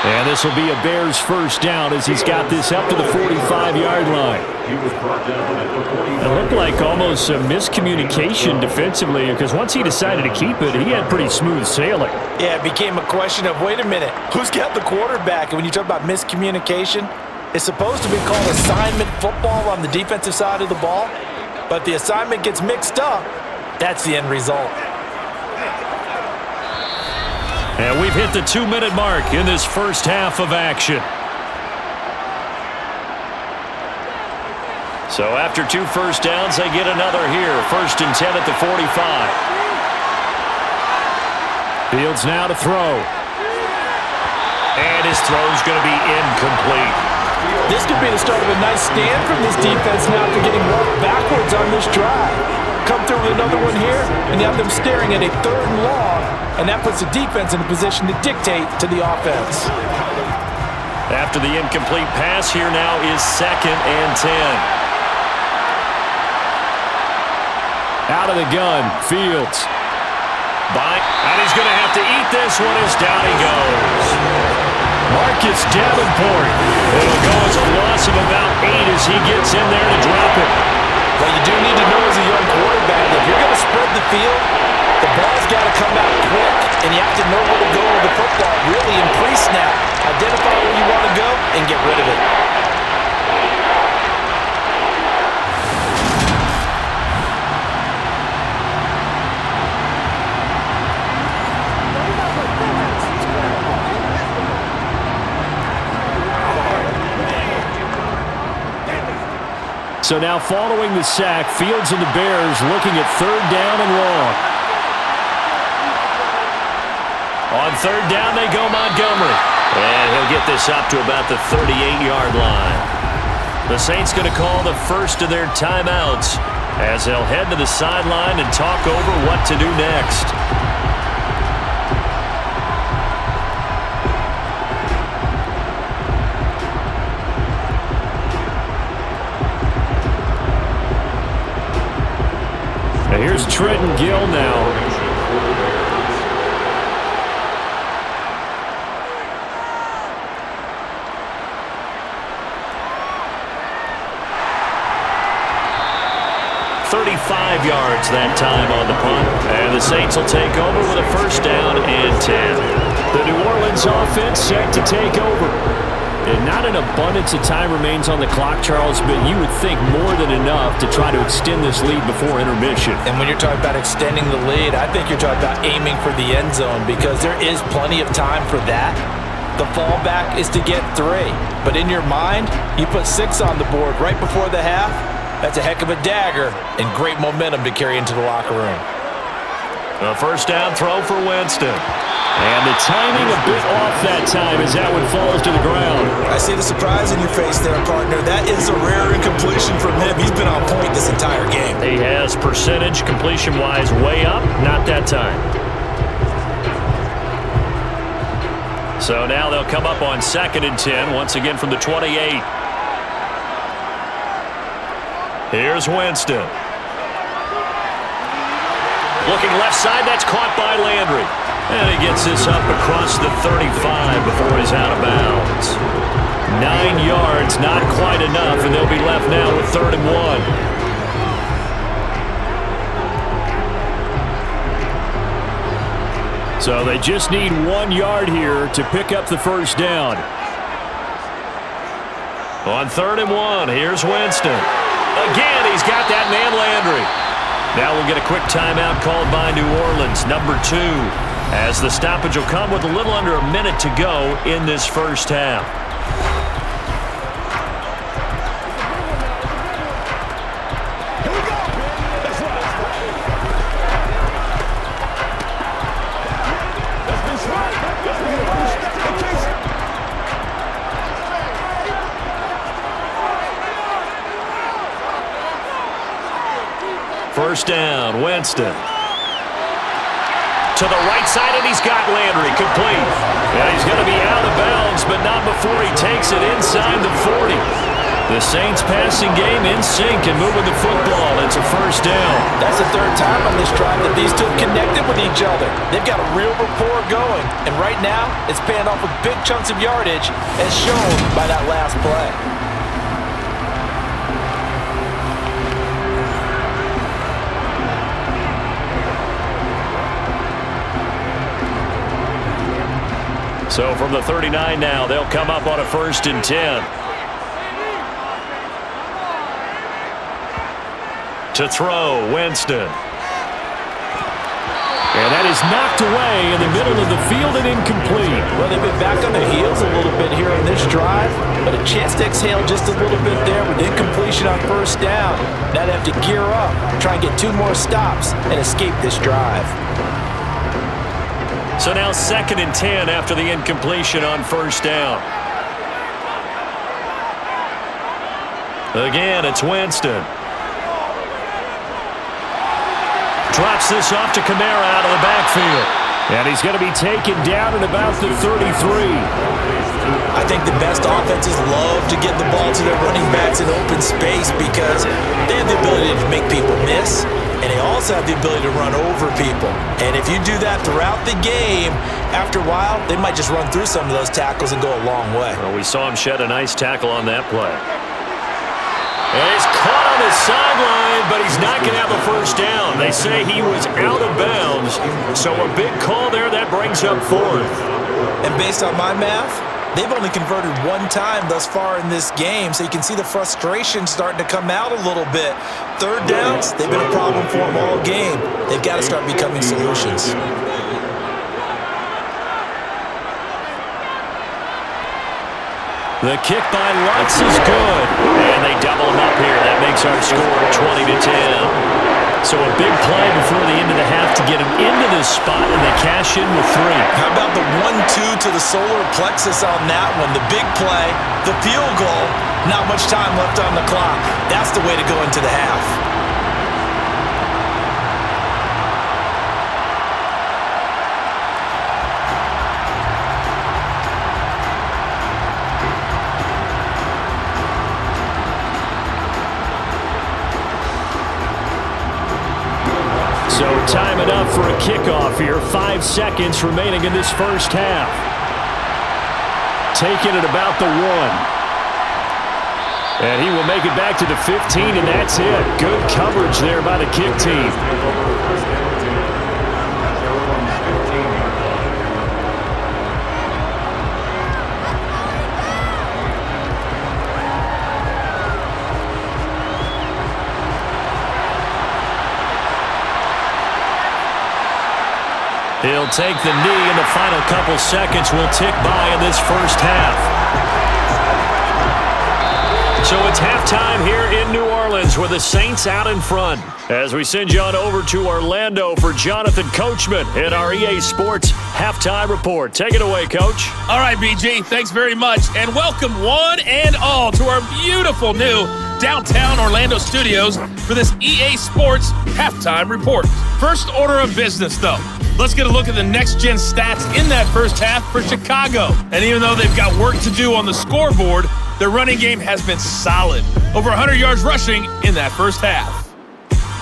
And this will be a Bears first down as he's got this up to the 45-yard line. It looked like almost a miscommunication defensively because once he decided to keep it, he had pretty smooth sailing. Yeah, it became a question of, wait a minute, who's got the quarterback? And when you talk about miscommunication, it's supposed to be called assignment football on the defensive side of the ball. But the assignment gets mixed up. That's the end result. And we've hit the 2-minute mark in this first half of action. So after 2 first downs, they get another here. 1st and 10 at the 45. Fields now to throw. And his throw's going to be incomplete. This could be the start of a nice stand from this defense now after getting walked backwards on this drive. Come through with another one here, and you have them staring at a 3rd and long, and that puts the defense in a position to dictate to the offense. After the incomplete pass, here now is 2nd and 10. Out of the gun, Fields. And he's going to have to eat this one as down he goes. Marcus Davenport. It'll go as a loss of about 8 as he gets in there to drop it. Well, you do need to know as a young quarterback that if you're going to spread the field, the ball's got to come out quick, and you have to know where to go with the football, really in pre-snap. Identify where you want to go and get rid of it. So now following the sack, Fields and the Bears looking at 3rd down and long. On 3rd down, they go Montgomery. And he'll get this up to about the 38-yard line. The Saints going to call the first of their timeouts as they'll head to the sideline and talk over what to do next. Now here's Trenton Gill now. Yards that time on the punt. And the Saints will take over with a 1st down and 10. The New Orleans offense set to take over. And not an abundance of time remains on the clock, Charles, but you would think more than enough to try to extend this lead before intermission. And when you're talking about extending the lead, I think you're talking about aiming for the end zone because there is plenty of time for that. The fallback is to get 3. But in your mind, you put 6 on the board right before the half. That's a heck of a dagger and great momentum to carry into the locker room. A 1st down throw for Winston. And the timing a bit off that time as that one falls to the ground. I see the surprise in your face there, partner. That is a rare incompletion from him. He's been on point this entire game. He has percentage completion-wise way up. Not that time. So now they'll come up on 2nd and 10 once again from the 28. Here's Winston. Looking left side, that's caught by Landry. And he gets this up across the 35 before he's out of bounds. 9 yards, not quite enough, and they'll be left now with 3rd and 1. So they just need 1 yard here to pick up the 1st down. On 3rd and 1, here's Winston. Again, he's got that man Landry. Now we'll get a quick timeout called by New Orleans, number 2, as the stoppage will come with a little under a minute to go in this 1st half. First down, Winston. To the right side, and he's got Landry complete. Yeah, he's going to be out of bounds, but not before he takes it inside the 40. The Saints passing game in sync and moving the football. It's a 1st down. That's the 3rd time on this drive that these two have connected with each other. They've got a real rapport going, and right now it's paying off with big chunks of yardage as shown by that last play. So from the 39 now, they'll come up on a 1st and 10. To throw, Winston. And that is knocked away in the middle of the field and incomplete. Well, they've been back on their heels a little bit here on this drive, but a chance to exhale just a little bit there with incompletion on 1st down. Now they have to gear up, try and get 2 more stops, and escape this drive. So now 2nd and 10 after the incompletion on 1st down. Again, it's Winston. Drops this off to Kamara out of the backfield. And he's going to be taken down at about the 33. I think the best offensive defenses love to get the ball to their running backs in open space because they have the ability to make people miss, and they also have the ability to run over people. And if you do that throughout the game, after a while, they might just run through some of those tackles and go a long way. Well, we saw him shed a nice tackle on that play. And he's caught on the sideline, but he's not going to have a first down. They say he was out of bounds, so a big call there. That brings up fourth. And based on my math, they've only converted one time thus far in this game, so you can see the frustration starting to come out a little bit. Third downs, they've been a problem for them all game. They've got to start becoming solutions. The kick by Lutz is good. And they double him up here. That makes our score 20-10. So a big play before the end of the half to get him into this spot, and they cash in with 3. How about the 1-2 to the solar plexus on that one? The big play, the field goal, not much time left on the clock. That's the way to go into the half. So time it up for a kickoff here. 5 seconds remaining in this first half. Taking it about the 1. And he will make it back to the 15, and that's it. Good coverage there by the kick team. He'll take the knee, and the final couple seconds will tick by in this first half. So it's halftime here in New Orleans with the Saints out in front. As we send you on over to Orlando for Jonathan Coachman in our EA Sports Halftime Report. Take it away, Coach. All right, BG, thanks very much. And welcome one and all to our beautiful new downtown Orlando studios for this EA Sports Halftime Report. First order of business, though. Let's get a look at the next-gen stats in that first half for Chicago. And even though they've got work to do on the scoreboard, their running game has been solid. Over 100 yards rushing in that first half.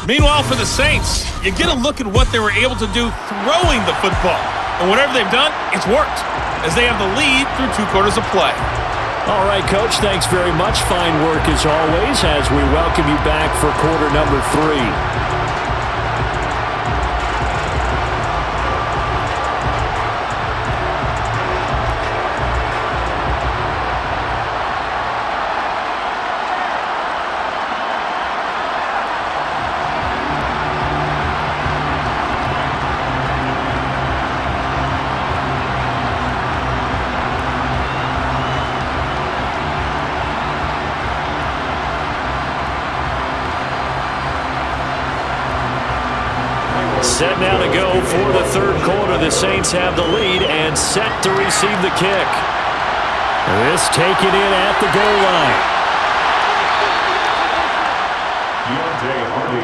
Meanwhile, for the Saints, you get a look at what they were able to do throwing the football. And whatever they've done, it's worked, as they have the lead through 2 quarters of play. All right, Coach, thanks very much. Fine work as always as we welcome you back for quarter number 3. Set now to go for the third quarter. The Saints have the lead and set to receive the kick. This taken in at the goal line.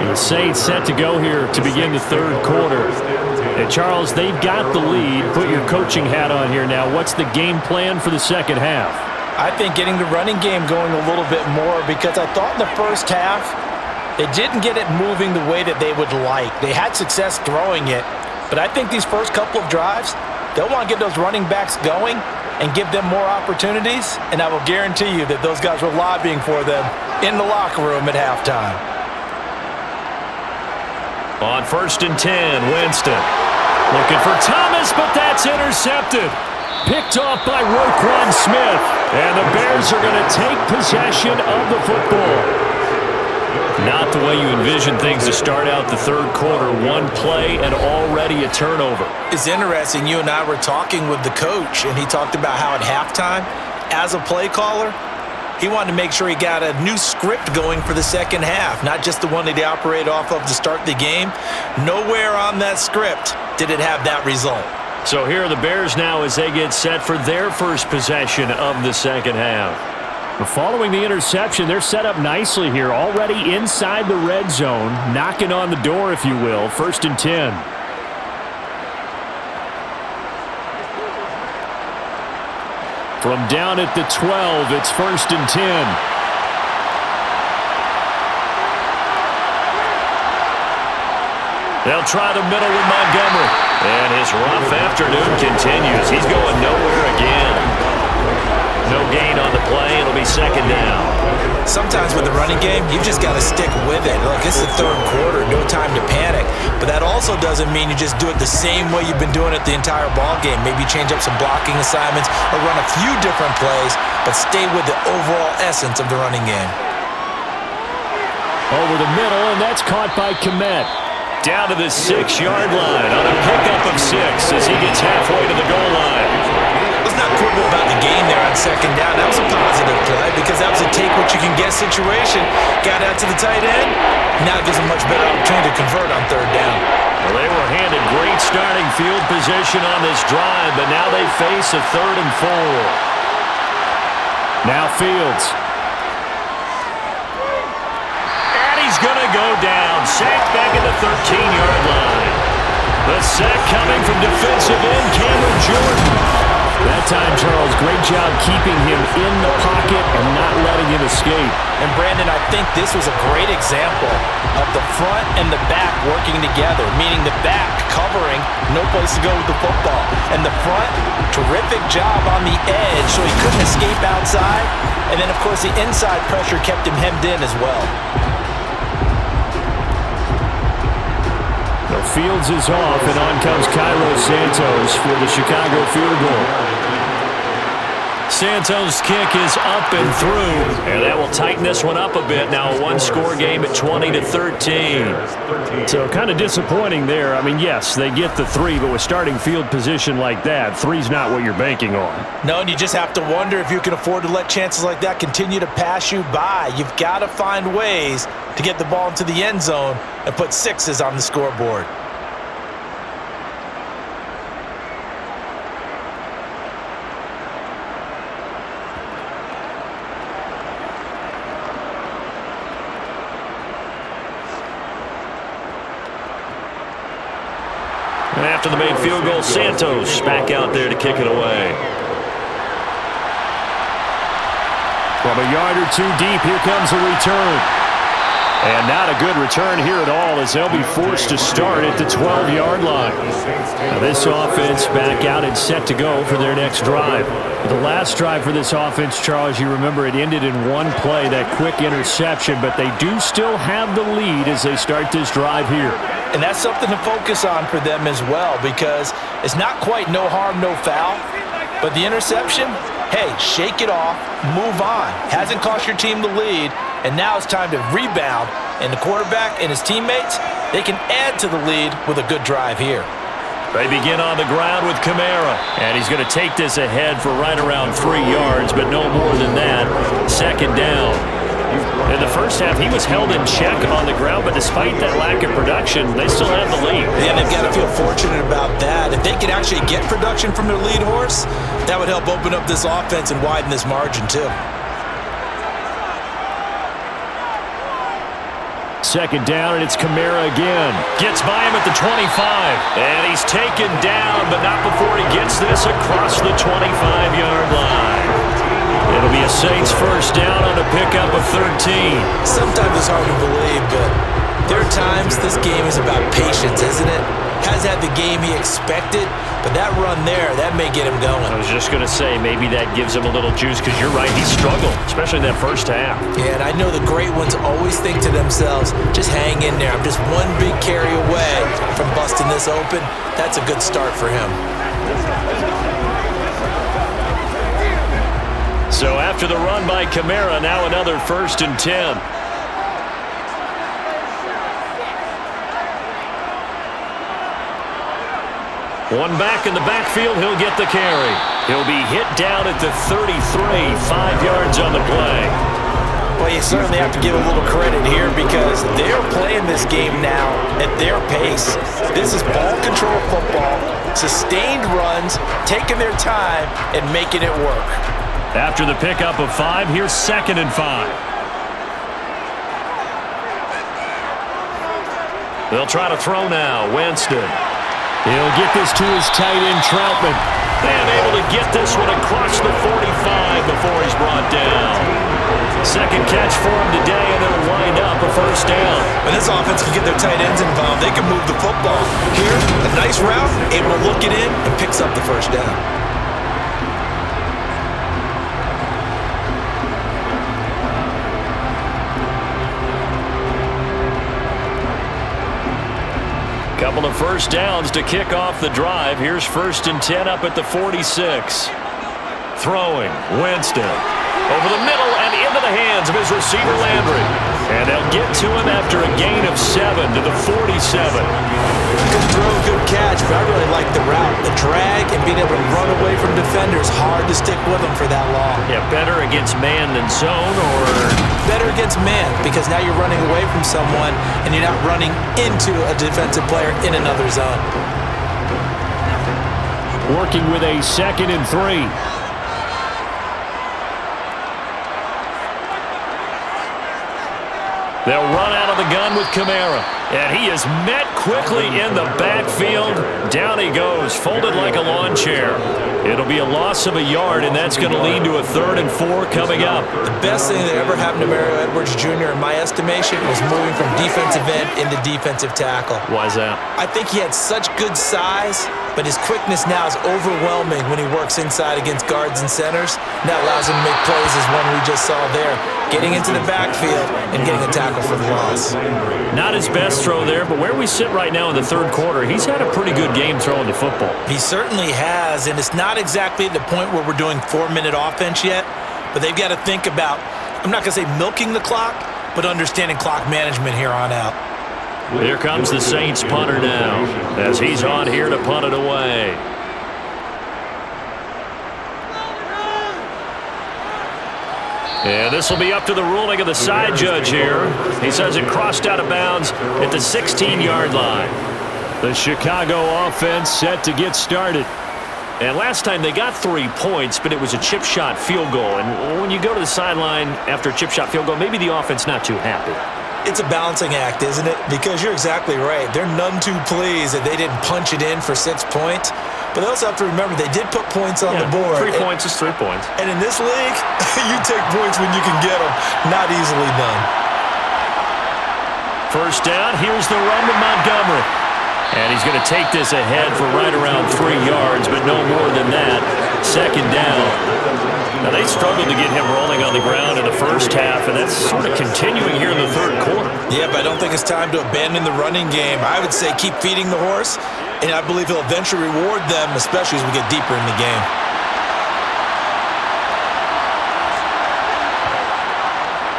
The Saints set to go here to begin the third quarter. And Charles, they've got the lead. Put your coaching hat on here now. What's the game plan for the second half? I think getting the running game going a little bit more, because I thought in the first half they didn't get it moving the way that they would like. They had success throwing it, but I think these first couple of drives, they'll want to get those running backs going and give them more opportunities, and I will guarantee you that those guys were lobbying for them in the locker room at halftime. On 1st and 10, Winston. Looking for Thomas, but that's intercepted. Picked off by Roquan Smith. And the Bears are going to take possession of the football. Not the way you envision things to start out the third quarter. One play and already a turnover. It's interesting. You and I were talking with the coach, and he talked about how at halftime, as a play caller, he wanted to make sure he got a new script going for the second half, not just the one that he operated off of to start the game. Nowhere on that script did it have that result. So here are the Bears now as they get set for their first possession of the second half. Following the interception, they're set up nicely here, already inside the red zone, knocking on the door, if you will. 1st and 10. From down at the 12, it's 1st and 10. They'll try the middle with Montgomery. And his rough afternoon continues. He's going nowhere again. No gain on the play. It'll be 2nd down. Sometimes with the running game, you've just got to stick with it. Look, it's the 3rd quarter, no time to panic. But that also doesn't mean you just do it the same way you've been doing it the entire ball game. Maybe change up some blocking assignments or run a few different plays, but stay with the overall essence of the running game. Over the middle, and that's caught by Kmet. Down to the 6-yard line on a pickup of 6 as he gets halfway to the goal line. Let's not quibble about the gain there on 2nd down. That was a positive play because that was a take-what-you-can-get situation. Got out to the tight end. Now it gives them much better opportunity to convert on 3rd down. Well, they were handed great starting field position on this drive, but now they face a 3rd and 4. Now Fields. And he's going to go down. Sacked back at the 13-yard line. The sack coming from defensive end Cameron Jordan. That time, Charles, great job keeping him in the pocket and not letting him escape. And, Brandon, I think this was a great example of the front and the back working together, meaning the back covering, no place to go with the football. And the front, terrific job on the edge so he couldn't escape outside. And then, of course, the inside pressure kept him hemmed in as well. Fields is off, and on comes Cairo Santos for the Chicago field goal. Santos' kick is up and through, and that will tighten this one up a bit. Now a one-score game at 20-13. So kind of disappointing there. I mean, yes, they get the 3, but with starting field position like that, 3's not what you're banking on. No, and you just have to wonder if you can afford to let chances like that continue to pass you by. You've got to find ways to get the ball into the end zone and put 6s on the scoreboard. And after the made field goal, Santos back out there to kick it away. From a yard or 2 deep, here comes a return. And not a good return here at all as they'll be forced to start at the 12-yard line. Now this offense back out and set to go for their next drive. The last drive for this offense, Charles, you remember it ended in one play, that quick interception, but they do still have the lead as they start this drive here. And that's something to focus on for them as well because it's not quite no harm, no foul, but the interception, hey, shake it off, move on. Hasn't cost your team the lead, and now it's time to rebound. And the quarterback and his teammates, they can add to the lead with a good drive here. They begin on the ground with Kamara, and he's going to take this ahead for right around 3 yards, but no more than that. 2nd down. In the first half, he was held in check on the ground, but despite that lack of production, they still have the lead. And they've got to feel fortunate about that. If they can actually get production from their lead horse, that would help open up this offense and widen this margin too. 2nd down, and it's Kamara again. Gets by him at the 25, and he's taken down, but not before he gets this across the 25-yard line. It'll be a Saints 1st down on a pickup of 13. Sometimes it's hard to believe, but there are times this game is about patience, isn't it? Has had the game he expected, but that run there, that may get him going. I was just going to say, maybe that gives him a little juice, because you're right, he struggled, especially in that first half. Yeah, and I know the great ones always think to themselves, just hang in there. I'm just one big carry away from busting this open. That's a good start for him. So after the run by Kamara, now another 1st and 10. One back in the backfield, he'll get the carry. He'll be hit down at the 33, 5 yards on the play. Well, you certainly have to give a little credit here because they're playing this game now at their pace. This is ball control football, sustained runs, taking their time and making it work. After the pickup of 5, here's 2nd and 5. They'll try to throw now. Winston. He'll get this to his tight end, Troutman. And able to get this one across the 45 before he's brought down. Second catch for him today, and it'll wind up a first down. When this offense can get their tight ends involved, they can move the football. Here, a nice route, able to look it in, and picks up the first down. Couple of first downs to kick off the drive. Here's 1st and 10 up at the 46. Throwing, Winston. Over the middle and into the hands of his receiver, Landry. And they'll get to him after a gain of 7 to the 47. Good throw, good catch, but I really like the route. The drag and being able to run away from defenders, hard to stick with them for that long. Yeah, better against man than zone, or? Better against man, because now you're running away from someone and you're not running into a defensive player in another zone. Working with a 2nd and 3. They'll run out of the gun with Kamara. And he is met quickly in the backfield. Down he goes, folded like a lawn chair. It'll be a loss of a yard, and that's going to lead to a 3rd and 4 coming up. The best thing that ever happened to Mario Edwards Jr., in my estimation, was moving from defensive end into defensive tackle. Why is that? I think he had such good size, but his quickness now is overwhelming when he works inside against guards and centers. And that allows him to make plays as one we just saw there, getting into the backfield and getting a tackle for the loss. Not his best throw there, but where we sit right now in the 3rd quarter, he's had a pretty good game throwing the football. He certainly has, and it's not exactly at the point where we're doing 4-minute offense yet, but they've got to think about, I'm not going to say milking the clock, but understanding clock management here on out. Here comes the Saints punter now, as he's on here to punt it away. And this will be up to the ruling of the side judge here. He says it crossed out of bounds at the 16-yard line. The Chicago offense set to get started. And last time they got 3 points, but it was a chip shot field goal. And when you go to the sideline after a chip shot field goal, maybe the offense not too happy. It's a balancing act, isn't it? Because you're exactly right. They're none too pleased that they didn't punch it in for 6 points. But they also have to remember they did put points on the board. 3 points is 3 points. And in this league, you take points when you can get them. Not easily done. First down, here's the run to Montgomery. And he's going to take this ahead for right around 3 yards, but no more than that. 2nd down. Now, they struggled to get him rolling on the ground in the first half, and that's sort of continuing here in the 3rd quarter. Yeah, but I don't think it's time to abandon the running game. I would say keep feeding the horse, and I believe he'll eventually reward them, especially as we get deeper in the game.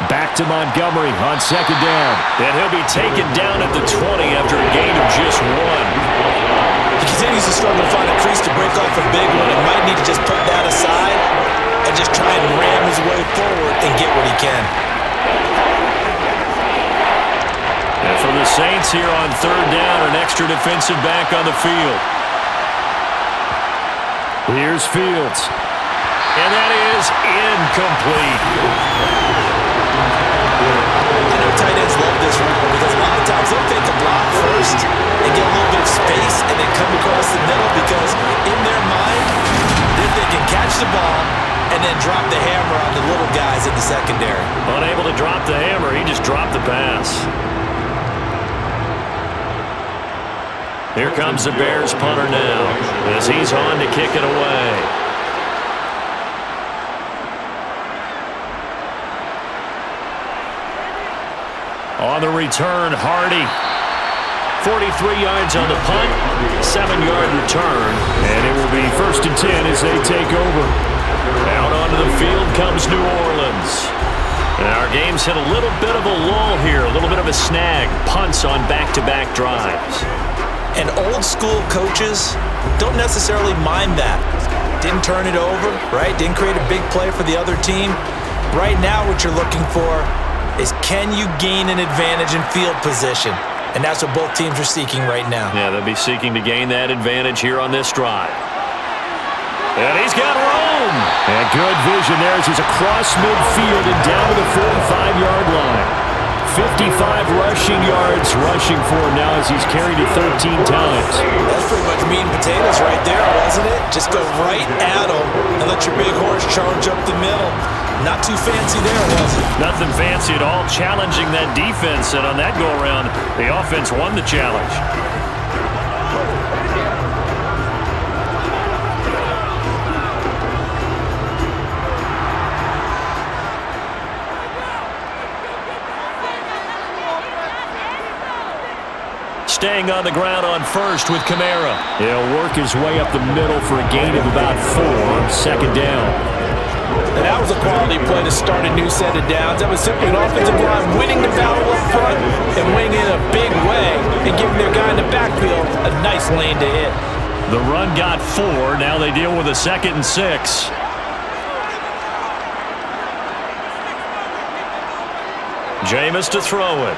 Back to Montgomery on 2nd down. And he'll be taken down at the 20 after a gain of just 1. He continues to struggle to find a crease to break off a big one and might need to just put that aside and just try and ram his way forward and get what he can. And for the Saints here on 3rd down, an extra defensive back on the field. Here's Fields. And that is incomplete. I know tight ends love this rule because a lot of times they'll take a block first and get a little bit of space and then come across the middle because in their mind, they're thinking catch the ball and then drop the hammer on the little guys in the secondary. Unable to drop the hammer, he just dropped the pass. Here comes the Bears punter now as he's on to kick it away. On the return, Hardy. 43 yards on the punt, 7-yard return, and it will be 1st and 10 as they take over. Out onto the field comes New Orleans. And our game's hit a little bit of a lull here, a little bit of a snag. Punts on back-to-back drives. And old school coaches don't necessarily mind that. Didn't turn it over, right? Didn't create a big play for the other team. Right now what you're looking for is can you gain an advantage in field position? And that's what both teams are seeking right now. Yeah, they'll be seeking to gain that advantage here on this drive. And he's got room. And good vision there as he's across midfield and down to the 45-yard line. 55 rushing yards rushing for him now as he's carried it 13 times. That's pretty much meat and potatoes right there, wasn't it? Just go right at him and let your big horse charge up the middle. Not too fancy there, was it? Nothing fancy at all, challenging that defense, and on that go-around, the offense won the challenge. Staying on the ground on first with Kamara. He'll work his way up the middle for a gain of about 4 on second down. And that was a quality play to start a new set of downs. That was simply an offensive line winning the battle up front and winning in a big way and giving their guy in the backfield a nice lane to hit. The run got 4. Now they deal with a 2nd and 6. Jameis to throw it.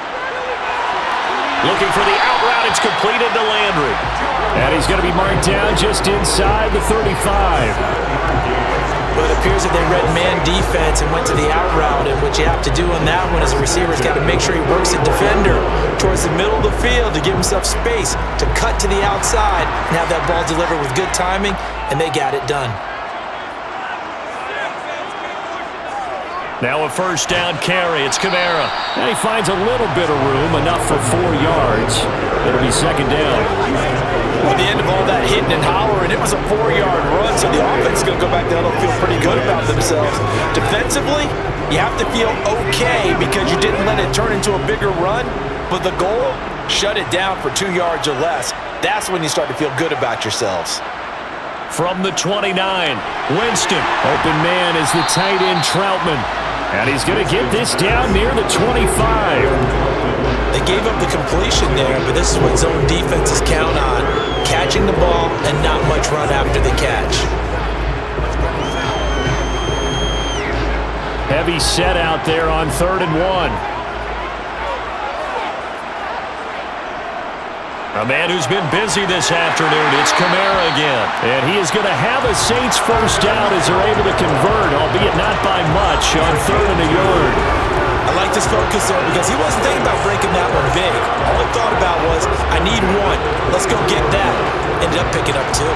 Looking for the out route. It's completed to Landry. And he's going to be marked down just inside the 35. But it appears that they read man defense and went to the out route. And what you have to do on that one as a receiver is got to make sure he works the defender towards the middle of the field to give himself space to cut to the outside and have that ball delivered with good timing, and they got it done. Now a first down carry. It's Kamara. And he finds a little bit of room, enough for 4 yards. It'll be second down. At the end of all that hitting and hollering, it was a 4-yard run, so the offense is going to go back down and feel pretty good about themselves. Defensively, you have to feel okay because you didn't let it turn into a bigger run, but the goal, shut it down for 2 yards or less. That's when you start to feel good about yourselves. From the 29, Winston. Open man is the tight end Troutman. And he's going to get this down near the 25. They gave up the completion there, but this is what zone defenses count on. Catching the ball and not much run after the catch. Heavy set out there on 3rd and 1. A man who's been busy this afternoon. It's Kamara again. And he is going to have a Saints first down as they're able to convert, albeit not by much, on 3rd and a yard. I like this focus there because he wasn't thinking about breaking that one big. All he thought about was, I need 1. Let's go get that. Ended up picking up 2.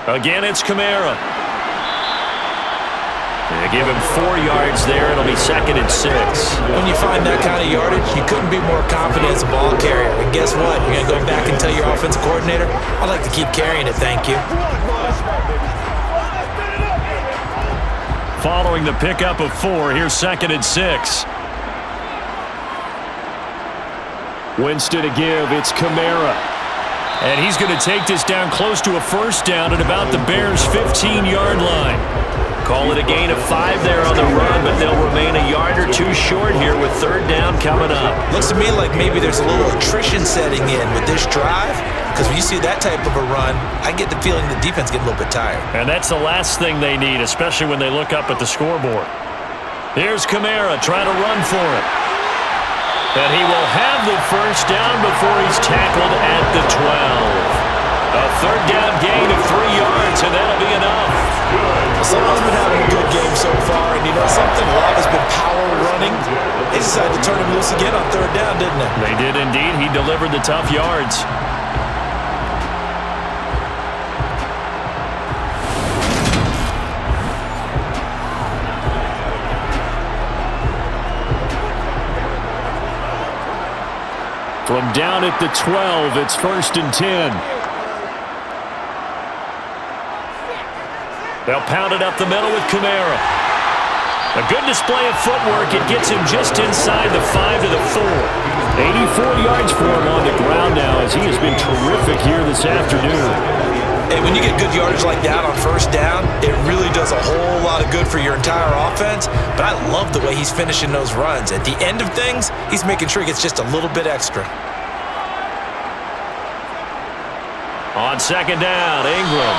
Again, it's Kamara. They give him 4 yards there. It'll be 2nd and 6. When you find that kind of yardage, you couldn't be more confident as a ball carrier. And guess what? You're going to go back and tell your offensive coordinator, I'd like to keep carrying it, thank you. Following the pickup of 4, here's 2nd and 6. Winston to give. It's Kamara. And he's going to take this down close to a first down at about the Bears' 15-yard line. Call it a gain of 5 there on the run, but they'll remain a yard or 2 short here with 3rd down coming up. Looks to me like maybe there's a little attrition setting in with this drive, because when you see that type of a run, I get the feeling the defense get a little bit tired. And that's the last thing they need, especially when they look up at the scoreboard. Here's Kamara trying to run for it. And he will have the first down before he's tackled at the 12. A 3rd down gain of 3 yards, and that'll be enough. Someone's been having a good game so far, and you know something? A lot has been power running. They decided to turn him loose again on 3rd down, didn't they? They did indeed. He delivered the tough yards. From down at the 12, it's 1st and 10. They'll pound it up the middle with Kamara. A good display of footwork. It gets him just inside the 5 to the 4. 84 yards for him on the ground now as he has been terrific here this afternoon. Hey, when you get good yardage like that on 1st down, it really does a whole lot of good for your entire offense. But I love the way he's finishing those runs. At the end of things, he's making sure he gets just a little bit extra. On second down, Ingram.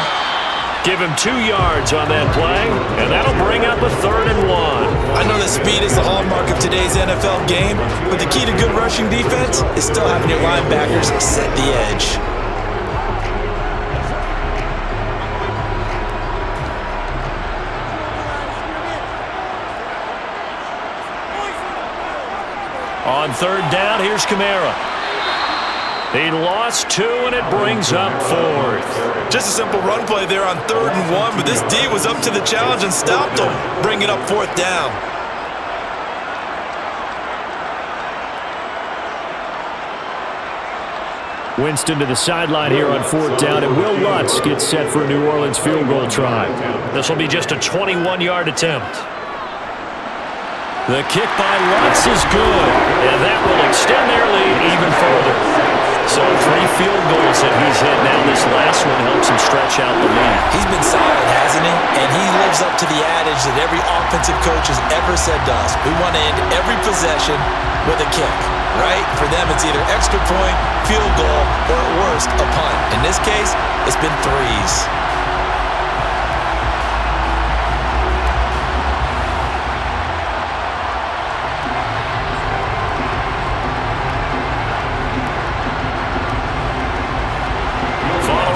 Give him 2 yards on that play, and that'll bring up a 3rd and 1. I know that speed is the hallmark of today's NFL game, but the key to good rushing defense is still having your linebackers set the edge. On 3rd down, here's Kamara. He lost 2, and it brings up 4th. Just a simple run play there on 3rd and 1, but this D was up to the challenge and stopped him, bringing up 4th down. Winston to the sideline here on 4th down, and Will Lutz gets set for a New Orleans field goal try. This will be just a 21-yard attempt. The kick by Lutz is good, and that will extend their lead even further. So 3 field goals that he's hit now. This last one helps him stretch out the lead. He's been solid, hasn't he? And he lives up to the adage that every offensive coach has ever said to us. We want to end every possession with a kick, right? For them, it's either extra point, field goal, or at worst, a punt. In this case, it's been 3s.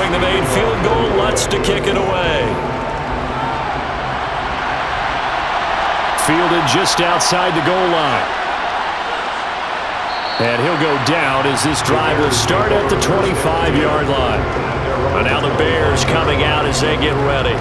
The made field goal, Lutz to kick it away. Fielded just outside the goal line. And he'll go down as this drive will start at the 25-yard line. And now the Bears coming out as they get ready.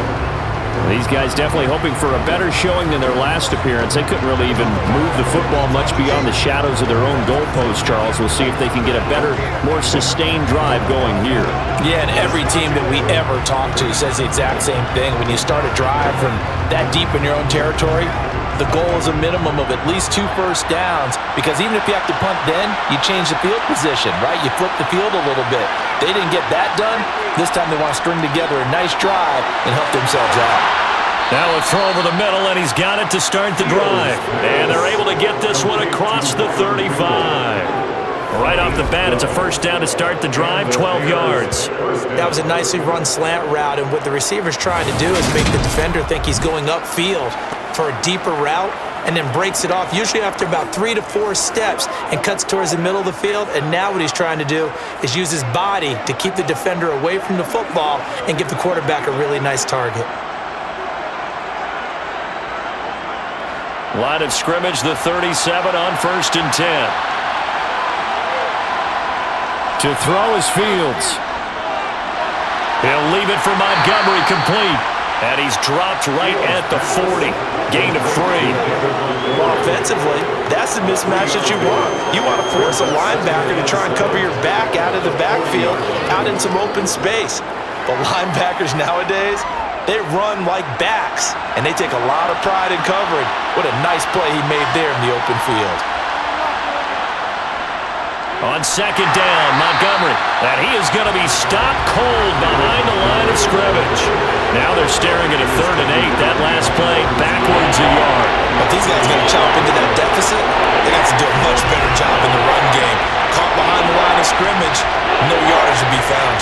These guys definitely hoping for a better showing than their last appearance. They couldn't really even move the football much beyond the shadows of their own goalpost, Charles. We'll see if they can get a better, more sustained drive going here. Yeah, and every team that we ever talk to says the exact same thing. When you start a drive from that deep in your own territory, the goal is a minimum of at least 2 first downs, because even if you have to punt then, you change the field position, right? You flip the field a little bit. They didn't get that done. This time they want to string together a nice drive and help themselves out. Now a throw over the middle, and he's got it to start the drive. And they're able to get this one across the 35. Right off the bat, it's a first down to start the drive, 12 yards. That was a nicely run slant route, and what the receiver's trying to do is make the defender think he's going upfield for a deeper route, and then breaks it off, usually after about 3 to 4 steps, and cuts towards the middle of the field. And now what he's trying to do is use his body to keep the defender away from the football and give the quarterback a really nice target. Line of scrimmage, the 37 on 1st and 10. To throw is Fields. He'll leave it for Montgomery, complete. And he's dropped right at the 40. Gain of 3. Well, offensively, that's the mismatch that you want. You want to force a linebacker to try and cover your back out of the backfield, out in some open space. But linebackers nowadays, they run like backs, and they take a lot of pride in covering. What a nice play he made there in the open field. On second down, Montgomery. And he is going to be stopped cold behind the line of scrimmage. Now they're staring at a 3rd and 8. That last play, backwards a yard. But these guys going to chop into that deficit. They got to do a much better job in the run game. Caught behind the line of scrimmage, no yardage to be found.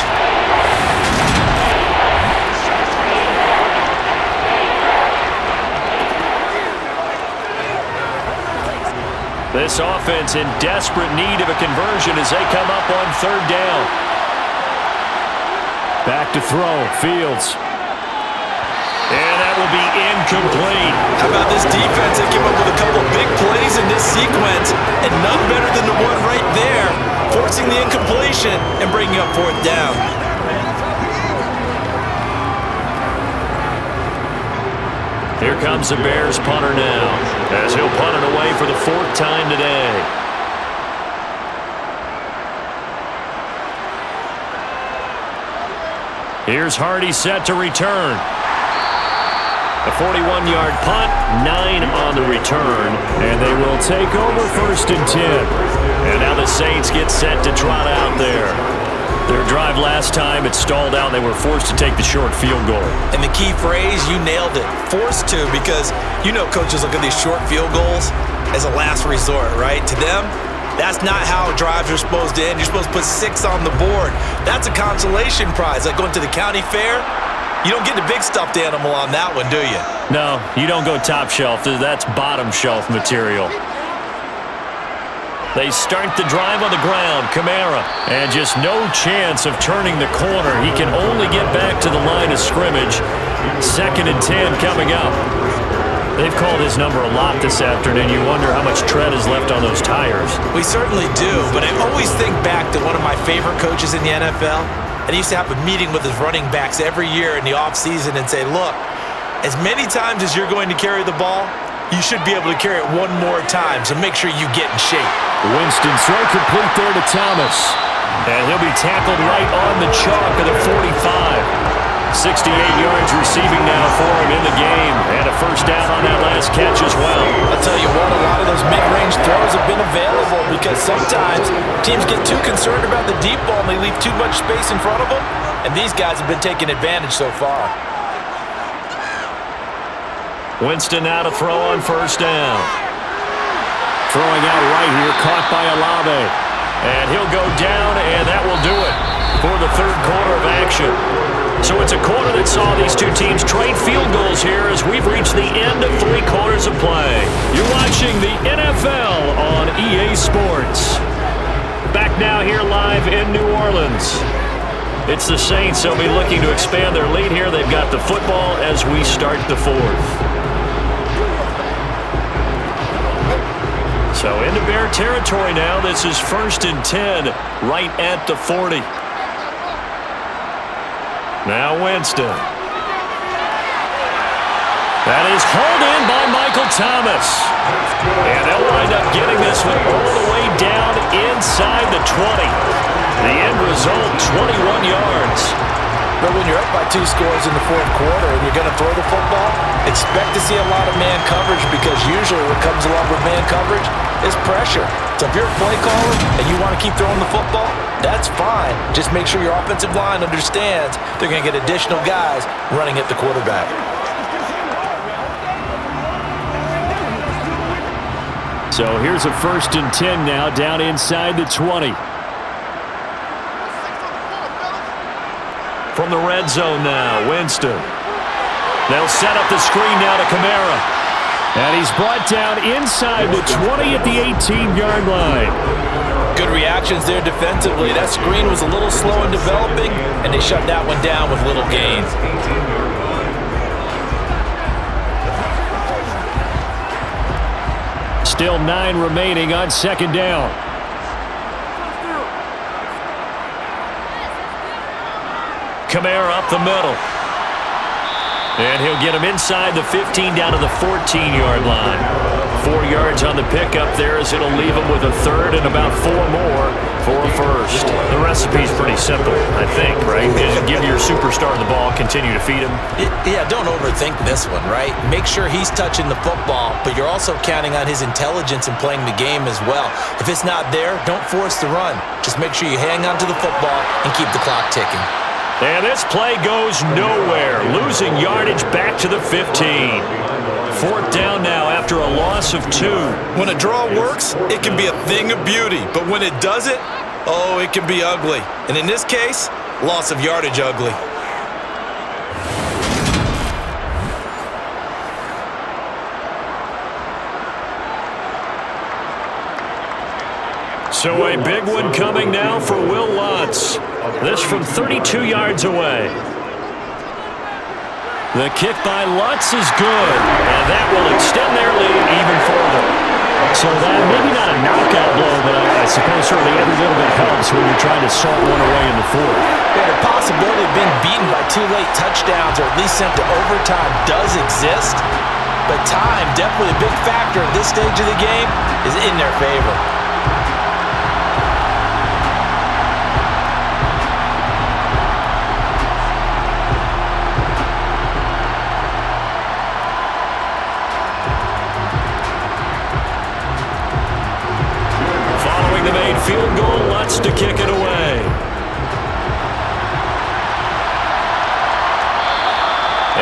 This offense in desperate need of a conversion as they come up on 3rd down. Back to throw, Fields. And that will be incomplete. How about this defense? They came up with a couple of big plays in this sequence, and none better than the one right there, forcing the incompletion and bringing up 4th down. Here comes the Bears punter now, as he'll punt it away for the 4th time today. Here's Hardy set to return. A 41-yard punt, 9 on the return, and they will take over 1st and 10. And now the Saints get set to trot out there. Their drive last time, it stalled out. They were forced to take the short field goal. And the key phrase, you nailed it, forced to, because you know coaches look at these short field goals as a last resort, right? To them, That's not how drives are supposed to end. You're supposed to put 6 on the board. That's a consolation prize, like going to the county fair. You don't get the big stuffed animal on that one, do you? No, you don't go top shelf. That's bottom shelf material. They start the drive on the ground. Kamara. And just no chance of turning the corner. He can only get back to the line of scrimmage. 2nd and 10 coming up. They've called his number a lot this afternoon. You wonder how much tread is left on those tires. We certainly do, but I always think back to one of my favorite coaches in the NFL. And he used to have a meeting with his running backs every year in the offseason and say, look, as many times as you're going to carry the ball, you should be able to carry it one more time, so make sure you get in shape. Winston throw complete there to Thomas. And he'll be tackled right on the chalk of the 45. 68 yards receiving now for him in the game. And a first down on that last catch as well. I'll tell you what, a lot of those mid-range throws have been available because sometimes teams get too concerned about the deep ball and they leave too much space in front of them. And these guys have been taking advantage so far. Winston now to throw on first down. Throwing out right here, caught by Olave. And he'll go down, and that will do it for the third quarter of action. So it's a quarter that saw these two teams trade field goals here as we've reached the end of 3 quarters of play. You're watching the NFL on EA Sports. Back now here live in New Orleans. It's the Saints. They'll be looking to expand their lead here. They've got the football as we start the 4th. So into Bear territory now. This is 1st and 10 right at the 40. Now Winston. That is hauled in by Michael Thomas. And they'll wind up getting this one all the way down inside the 20. The end result, 21 yards. But when you're up by 2 scores in the 4th quarter and you're going to throw the football, expect to see a lot of man coverage because usually what comes along with man coverage is pressure. So if you're a play caller and you want to keep throwing the football, that's fine. Just make sure your offensive line understands they're going to get additional guys running at the quarterback. So here's a 1st and 10 now down inside the 20. From the red zone now, Winston. They'll set up the screen now to Kamara. And he's brought down inside the 20 at the 18-yard line. Good reactions there defensively. That screen was a little slow in developing, and they shut that one down with little gain. Still 9 remaining on 2nd down. Kamara up the middle. And he'll get him inside the 15 down to the 14-yard line. 4 yards on the pickup there as it'll leave him with a 3rd and about 4 more for a first. The recipe's pretty simple, I think, right? Just give your superstar the ball, continue to feed him. Yeah, don't overthink this one, right? Make sure he's touching the football, but you're also counting on his intelligence in playing the game as well. If it's not there, don't force the run. Just make sure you hang on to the football and keep the clock ticking. And this play goes nowhere. Losing yardage back to the 15. 4th down now after a loss of 2. When a draw works, it can be a thing of beauty. But when it doesn't, oh, it can be ugly. And in this case, loss of yardage ugly. So a big one coming now for Will Lutz. This from 32 yards away. The kick by Lutz is good, and that will extend their lead even further. So that maybe not a knockout blow, but I suppose certainly every little bit helps when you're trying to salt one away in the 4th. Yeah, the possibility of being beaten by 2 late touchdowns or at least sent to overtime does exist, but time, definitely a big factor at this stage of the game, is in their favor. The made field goal, Lutz to kick it away.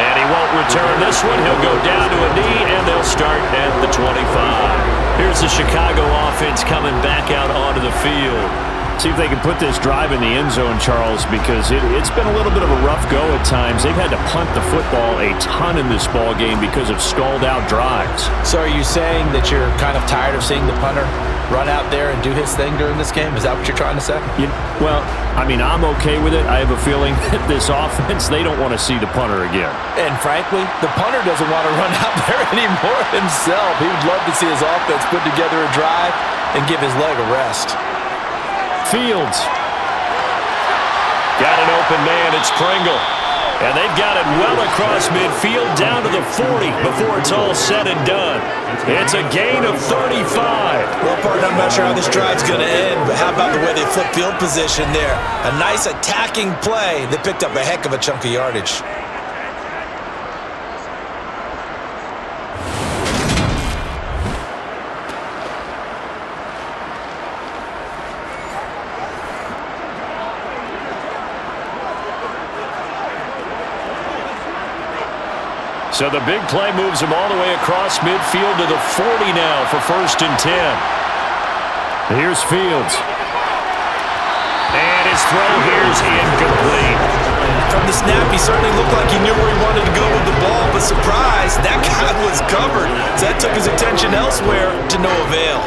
And he won't return this one. He'll go down to a knee, and they'll start at the 25. Here's the Chicago offense coming back out onto the field. See if they can put this drive in the end zone, Charles, because it's been a little bit of a rough go at times. They've had to punt the football a ton in this ball game because of stalled-out drives. So are you saying that you're kind of tired of seeing the punter run out there and do his thing during this game? Is that what you're trying to say? Well, I mean, I'm okay with it. I have a feeling that this offense, they don't want to see the punter again. And frankly, the punter doesn't want to run out there anymore himself. He would love to see his offense put together a drive and give his leg a rest. Fields. Got an open man. It's Pringle. And they've got it well across midfield down to the 40 before it's all said and done. It's a gain of 35. Well, partner, I'm not sure how this drive's going to end, but how about the way they flip field position there? A nice attacking play. They picked up a heck of a chunk of yardage. So the big play moves him all the way across midfield to the 40 now for 1st and 10. Here's Fields. And his throw here's incomplete. From the snap, he certainly looked like he knew where he wanted to go with the ball, but surprise, that guy was covered. So that took his attention elsewhere to no avail.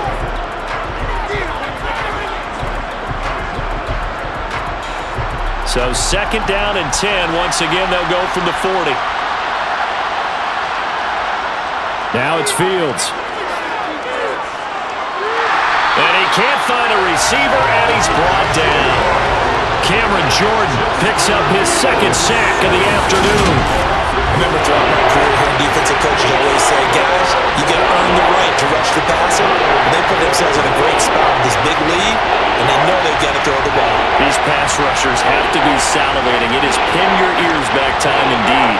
So 2nd down and 10. Once again, they'll go from the 40. Now it's Fields. And he can't find a receiver, and he's brought down. Cameron Jordan picks up his 2nd sack of the afternoon. Remember throughout my career here, defensive coaches always say, guys, you got to earn the right to rush the passer. And they put themselves in a great spot with this big lead, and they know they've got to throw the ball. These pass rushers have to be salivating. It is pin your ears back time indeed.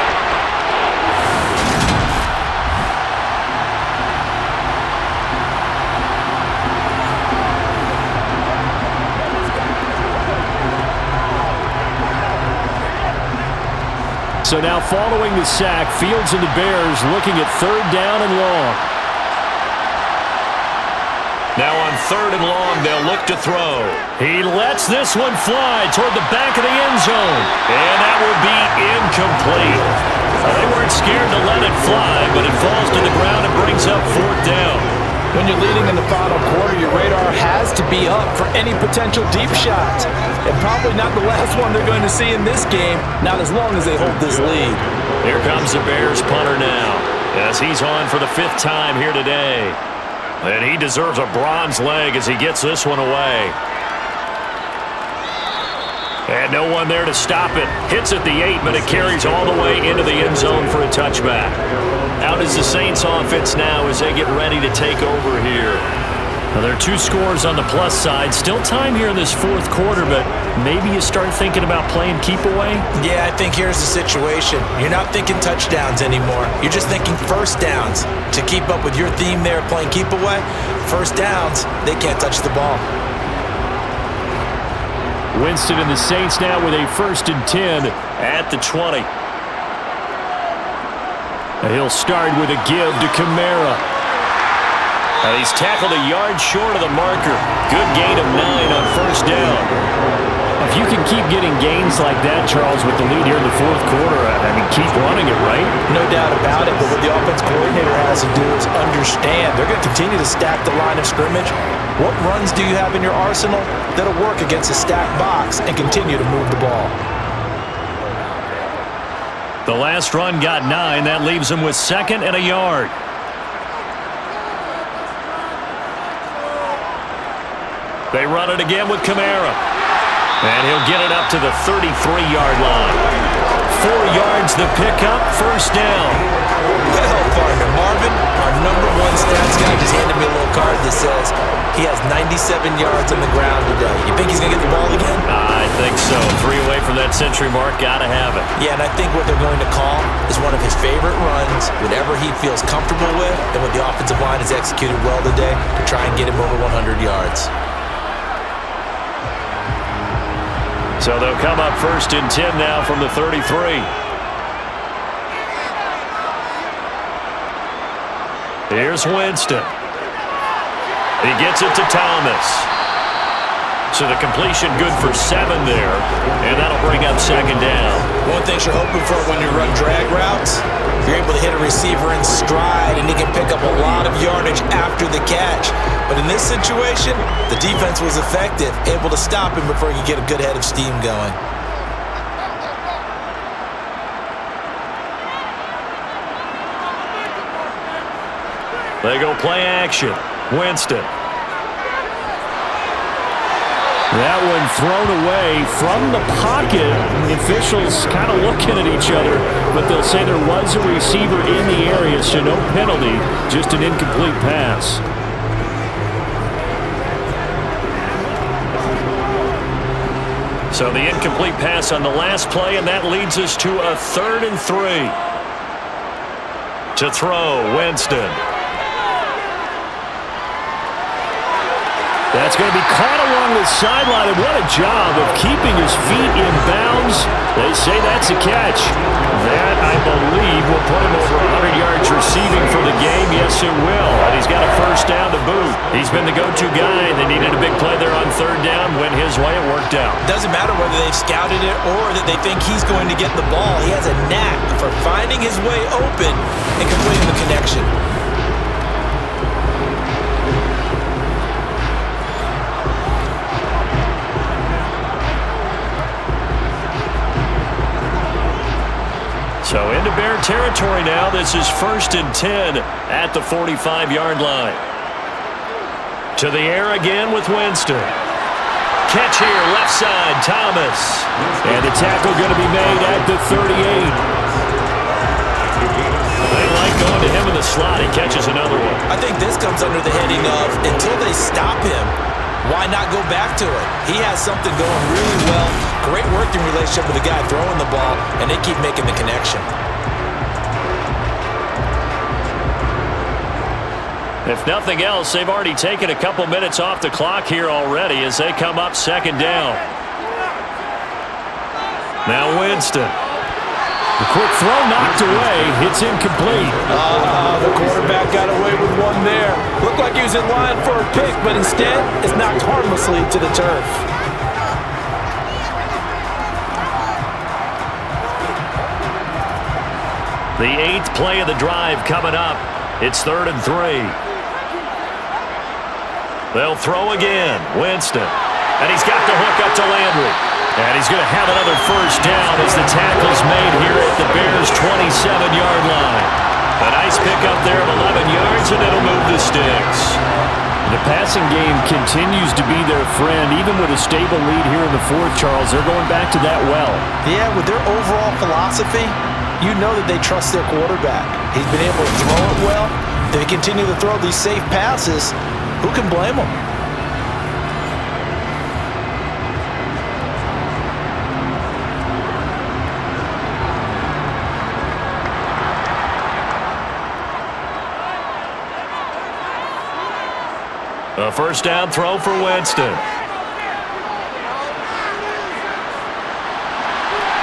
So now following the sack, Fields and the Bears looking at 3rd down and long. Now on 3rd and long, they'll look to throw. He lets this one fly toward the back of the end zone. And that will be incomplete. They weren't scared to let it fly, but it falls to the ground and brings up 4th down. When you're leading in the final quarter, your radar has to be up for any potential deep shots. And probably not the last one they're going to see in this game, not as long as they hold this lead. Here comes the Bears punter now, as he's on for the 5th time here today. And he deserves a bronze leg as he gets this one away. And no one there to stop it. Hits at the 8, but it carries all the way into the end zone for a touchback. Out is the Saints offense now as they get ready to take over here. Well, there are 2 scores on the plus side. Still time here in this 4th quarter, but maybe you start thinking about playing keep away? Yeah, I think here's the situation. You're not thinking touchdowns anymore. You're just thinking 1st downs. To keep up with your theme there, playing keep away, 1st downs, they can't touch the ball. Winston and the Saints now with a 1st and 10 at the 20. He'll start with a give to Kamara. He's tackled a yard short of the marker. Good gain of 9 on 1st down. If you can keep getting gains like that, Charles, with the lead here in the 4th quarter, I mean, keep running it, right? No doubt about it, but what the offense coordinator has to do is understand. They're going to continue to stack the line of scrimmage. What runs do you have in your arsenal that'll work against a stacked box and continue to move the ball? The last run got 9. That leaves him with 2nd and a yard. They run it again with Kamara. And he'll get it up to the 33-yard line. 4 yards the pickup, 1st down. Well, partner, Marvin, our #1 stats guy, just handed me a little card that says he has 97 yards on the ground today. You think he's going to get the ball again? I think so. 3 away from that century mark. Got to have it. Yeah, and I think what they're going to call is one of his favorite runs, whatever he feels comfortable with, and what the offensive line has executed well today to try and get him over 100 yards. So they'll come up 1st and 10 now from the 33. Here's Winston. He gets it to Thomas. So the completion good for 7 there, and that'll bring up 2nd down. One thing you're hoping for when you run drag routes, you're able to hit a receiver in stride, and he can pick up a lot of yardage after the catch. But in this situation, the defense was effective, able to stop him before he could get a good head of steam going. They go play action. Winston. That one thrown away from the pocket. The officials kind of looking at each other, but they'll say there was a receiver in the area, so no penalty, just an incomplete pass. So the incomplete pass on the last play, and that leads us to a 3rd and 3. To throw, Winston. That's going to be caught along the sideline, and what a job of keeping his feet in bounds. They say that's a catch. That, I believe, will put him over 100 yards receiving for the game. Yes, it will. And he's got a 1st down to boot. He's been the go-to guy. They needed a big play there on 3rd down. Went his way. It worked out. Doesn't matter whether they've scouted it or that they think he's going to get the ball. He has a knack for finding his way open and completing the connection. So into Bear territory now. This is 1st and 10 at the 45-yard line. To the air again with Winston. Catch here, left side, Thomas. And the tackle going to be made at the 38. They like going to him in the slot. He catches another one. I think this comes under the heading of, until they stop him, why not go back to it? He has something going really well. Great working relationship with the guy throwing the ball, and they keep making the connection. If nothing else, they've already taken a couple minutes off the clock here already as they come up 2nd down. Now Winston. The quick throw knocked away. It's incomplete. The quarterback got away with one there. Looked like he was in line for a pick, but instead, it's knocked harmlessly to the turf. The 8th play of the drive coming up. It's 3rd and 3. They'll throw again. Winston. And he's got the hook up to Landry. And he's going to have another 1st down as the tackle's made here at the Bears' 27-yard line. A nice pickup there of 11 yards, and it'll move the sticks. The passing game continues to be their friend. Even with a stable lead here in the 4th, Charles, they're going back to that well. Yeah, with their overall philosophy, you know that they trust their quarterback. He's been able to throw it well. If they continue to throw these safe passes, who can blame them? A 1st down throw for Winston.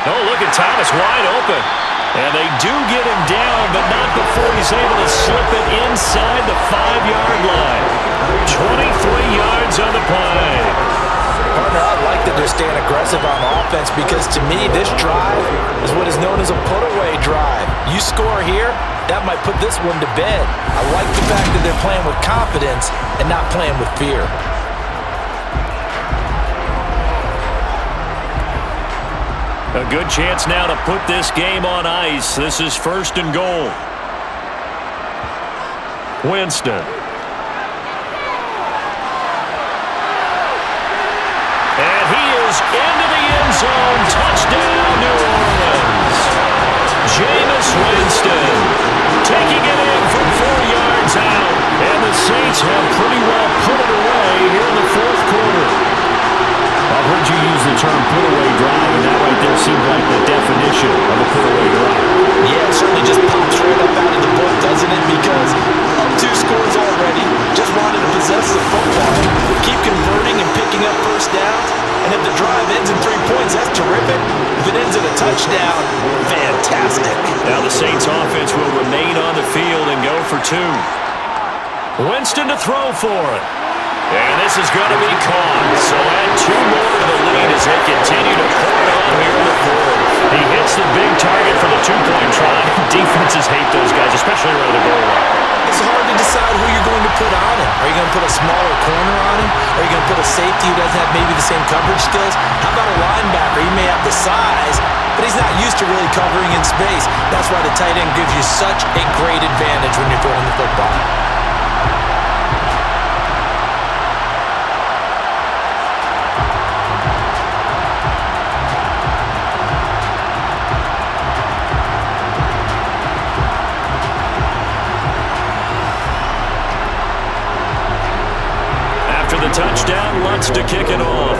Oh, look at Thomas wide open. And they do get him down, but not before he's able to slip it inside the 5-yard line. 23 yards on the play. Partner, I like that they're staying aggressive on offense because to me, this drive is what is known as a put-away drive. You score here, that might put this one to bed. I like the fact that they're playing with confidence and not playing with fear. A good chance now to put this game on ice. This is 1st and goal. Winston. And he is into the end zone. Touchdown, New Orleans. Jameis Winston taking it in from 4 yards out. And the Saints have pretty well put it away here in the 4th quarter. I've heard you use the term put-away drive, and that right there seems like the definition of a put-away drive. Yeah, it certainly just pops right up out of the book, doesn't it? Because up 2 scores already, just wanted to possess the football, keep converting and picking up 1st downs, and if the drive ends in 3 points, that's terrific. If it ends in a touchdown, fantastic. Now the Saints offense will remain on the field and go for 2. Winston to throw for it. And this is going to be caught. So add 2 more to the lead as they continue to pour it on here in the fourth. He hits the big target for the 2-point try. Defenses hate those guys, especially around the goal line. It's hard to decide who you're going to put on him. Are you going to put a smaller corner on him? Are you going to put a safety who doesn't have maybe the same coverage skills? How about a linebacker? He may have the size, but he's not used to really covering in space. That's why the tight end gives you such a great advantage when you're throwing the football. Touchdown, Lutz to kick it off.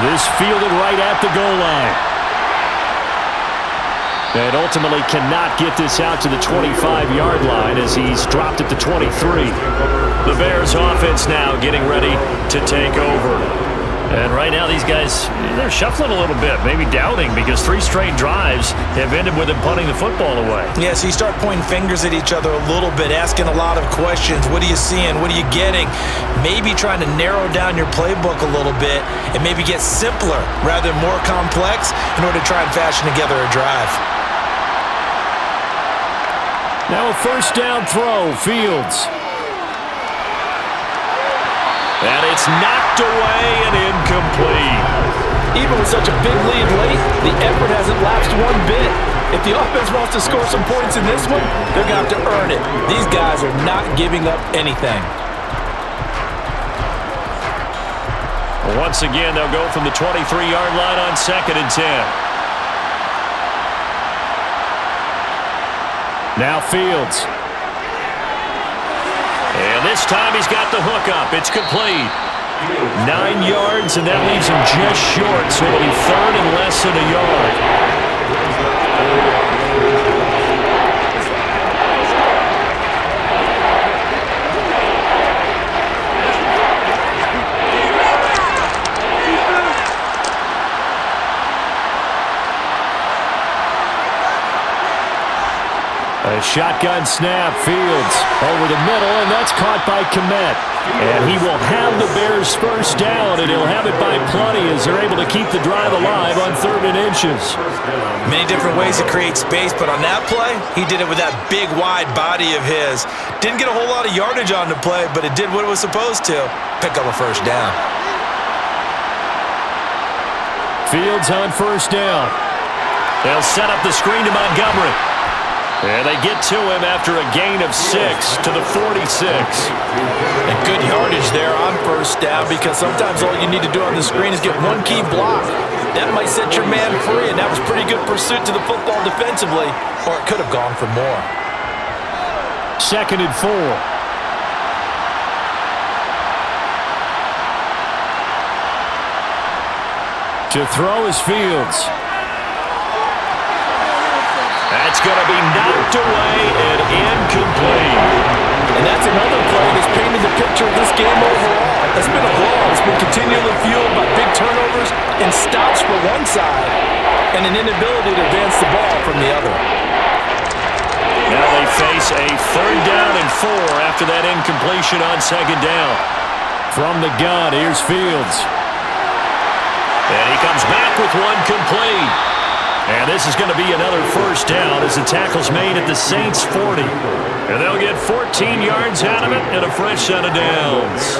This fielded right at the goal line. And ultimately cannot get this out to the 25-yard line as he's dropped at the 23. The Bears offense now getting ready to take over. And right now these guys, they're shuffling a little bit, maybe doubting, because 3 straight drives have ended with them punting the football away. Yeah, so you start pointing fingers at each other a little bit, asking a lot of questions. What are you seeing? What are you getting? Maybe trying to narrow down your playbook a little bit and maybe get simpler rather than more complex in order to try and fashion together a drive. Now a first down throw, Fields. And it's knocked away and incomplete. Even with such a big lead late, the effort hasn't lapsed one bit. If the offense wants to score some points in this one, they're going to have to earn it. These guys are not giving up anything. Once again, they'll go from the 23-yard line on 2nd and 10. Now Fields. And this time he's got the hook up. It's complete. 9 yards, and that leaves him just short, so it'll be 3rd and less than a yard. A shotgun snap, Fields over the middle, and that's caught by Kmet. And he will have the Bears first down, and he'll have it by plenty as they're able to keep the drive alive on 3rd and inches. Many different ways to create space, but on that play, he did it with that big, wide body of his. Didn't get a whole lot of yardage on the play, but it did what it was supposed to, pick up a first down. Fields on first down. They'll set up the screen to Montgomery. And they get to him after a gain of 6 to the 46. And good yardage there on first down, because sometimes all you need to do on the screen is get one key block. That might set your man free, and that was pretty good pursuit to the football defensively, or it could have gone for more. 2nd and 4. To throw is Fields. That's going to be knocked away and incomplete. And that's another play that's painted the picture of this game overall. It's been a blowout. It's been continually fueled by big turnovers and stops for one side and an inability to advance the ball from the other. Now they face a 3rd down and 4 after that incompletion on 2nd down. From the gun, here's Fields. And he comes back with one complete. And this is going to be another first down as the tackle's made at the Saints' 40. And they'll get 14 yards out of it and a fresh set of downs.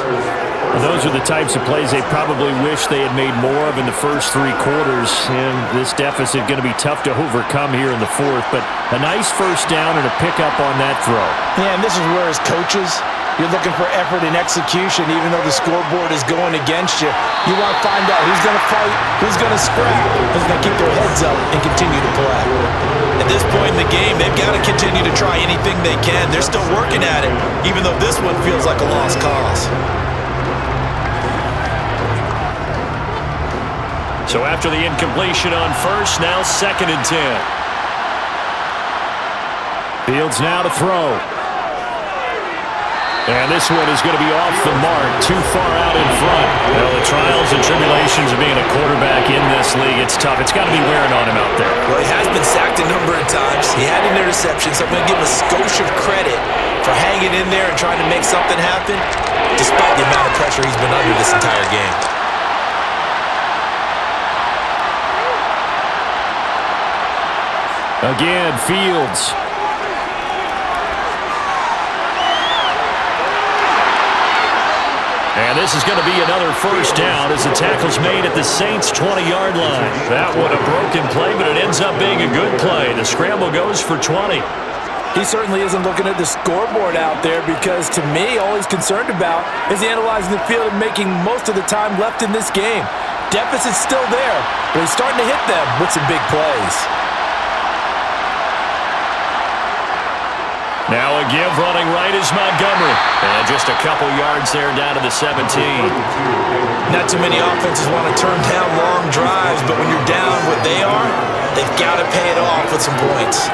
Well, those are the types of plays they probably wish they had made more of in the first 3 quarters. And this deficit going to be tough to overcome here in the 4th. But a nice first down and a pickup on that throw. Yeah, and this is where as coaches, you're looking for effort and execution, even though the scoreboard is going against you. You want to find out who's going to fight, who's going to scrap, who's going to keep their heads up and continue to play. At this point in the game, they've got to continue to try anything they can. They're still working at it, even though this one feels like a lost cause. So after the incompletion on first, now 2nd and 10. Fields now to throw. And this one is going to be off the mark, too far out in front. Well, the trials and tribulations of being a quarterback in this league, it's tough. It's got to be wearing on him out there. Well, he has been sacked a number of times. He had an interception, so I'm going to give him a skosh of credit for hanging in there and trying to make something happen, despite the amount of pressure he's been under this entire game. Again, Fields. And this is going to be another first down as the tackle's made at the Saints' 20-yard line. That one a broken play, but it ends up being a good play. The scramble goes for 20. He certainly isn't looking at the scoreboard out there because, to me, all he's concerned about is analyzing the field and making most of the time left in this game. Deficit's still there, but he's starting to hit them with some big plays. Now a give running right is Montgomery. And just a couple yards there down to the 17. Not too many offenses want to turn down long drives, but when you're down what they are, they've got to pay it off with some points.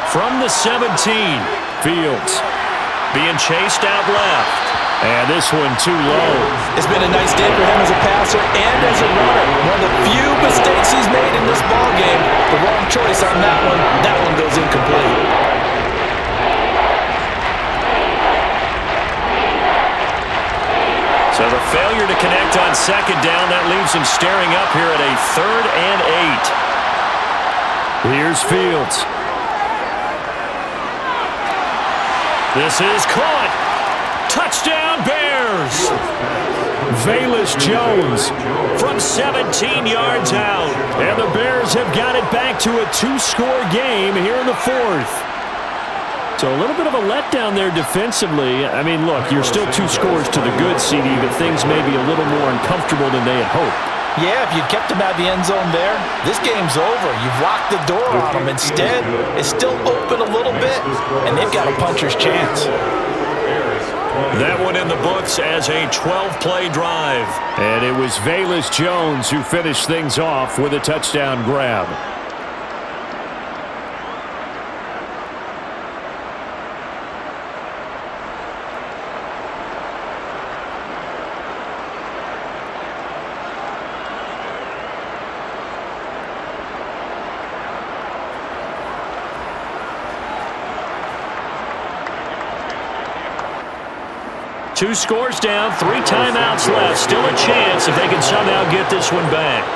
From the 17, Fields. Being chased out left. And this one too low. It's been a nice day for him as a passer and as a runner. One of the few mistakes he's made in this ballgame. The wrong choice on that one. That one goes incomplete. So the failure to connect on second down, that leaves him staring up here at a 3rd and 8. Here's Fields. This is caught. Touchdown, Bears. Velus Jones from 17 yards out. And the Bears have got it back to a 2-score game here in the 4th. So a little bit of a letdown there defensively. I mean, look, you're still 2 scores to the good, CD, but things may be a little more uncomfortable than they had hoped. Yeah, if you'd kept him out of the end zone there, this game's over. You've locked the door on him. Instead, it's still open a little bit, and they've got a puncher's chance. That one in the books as a 12-play drive. And it was Velus Jones who finished things off with a touchdown grab. Two scores down, 3 timeouts left. Still a chance if they can somehow get this one back.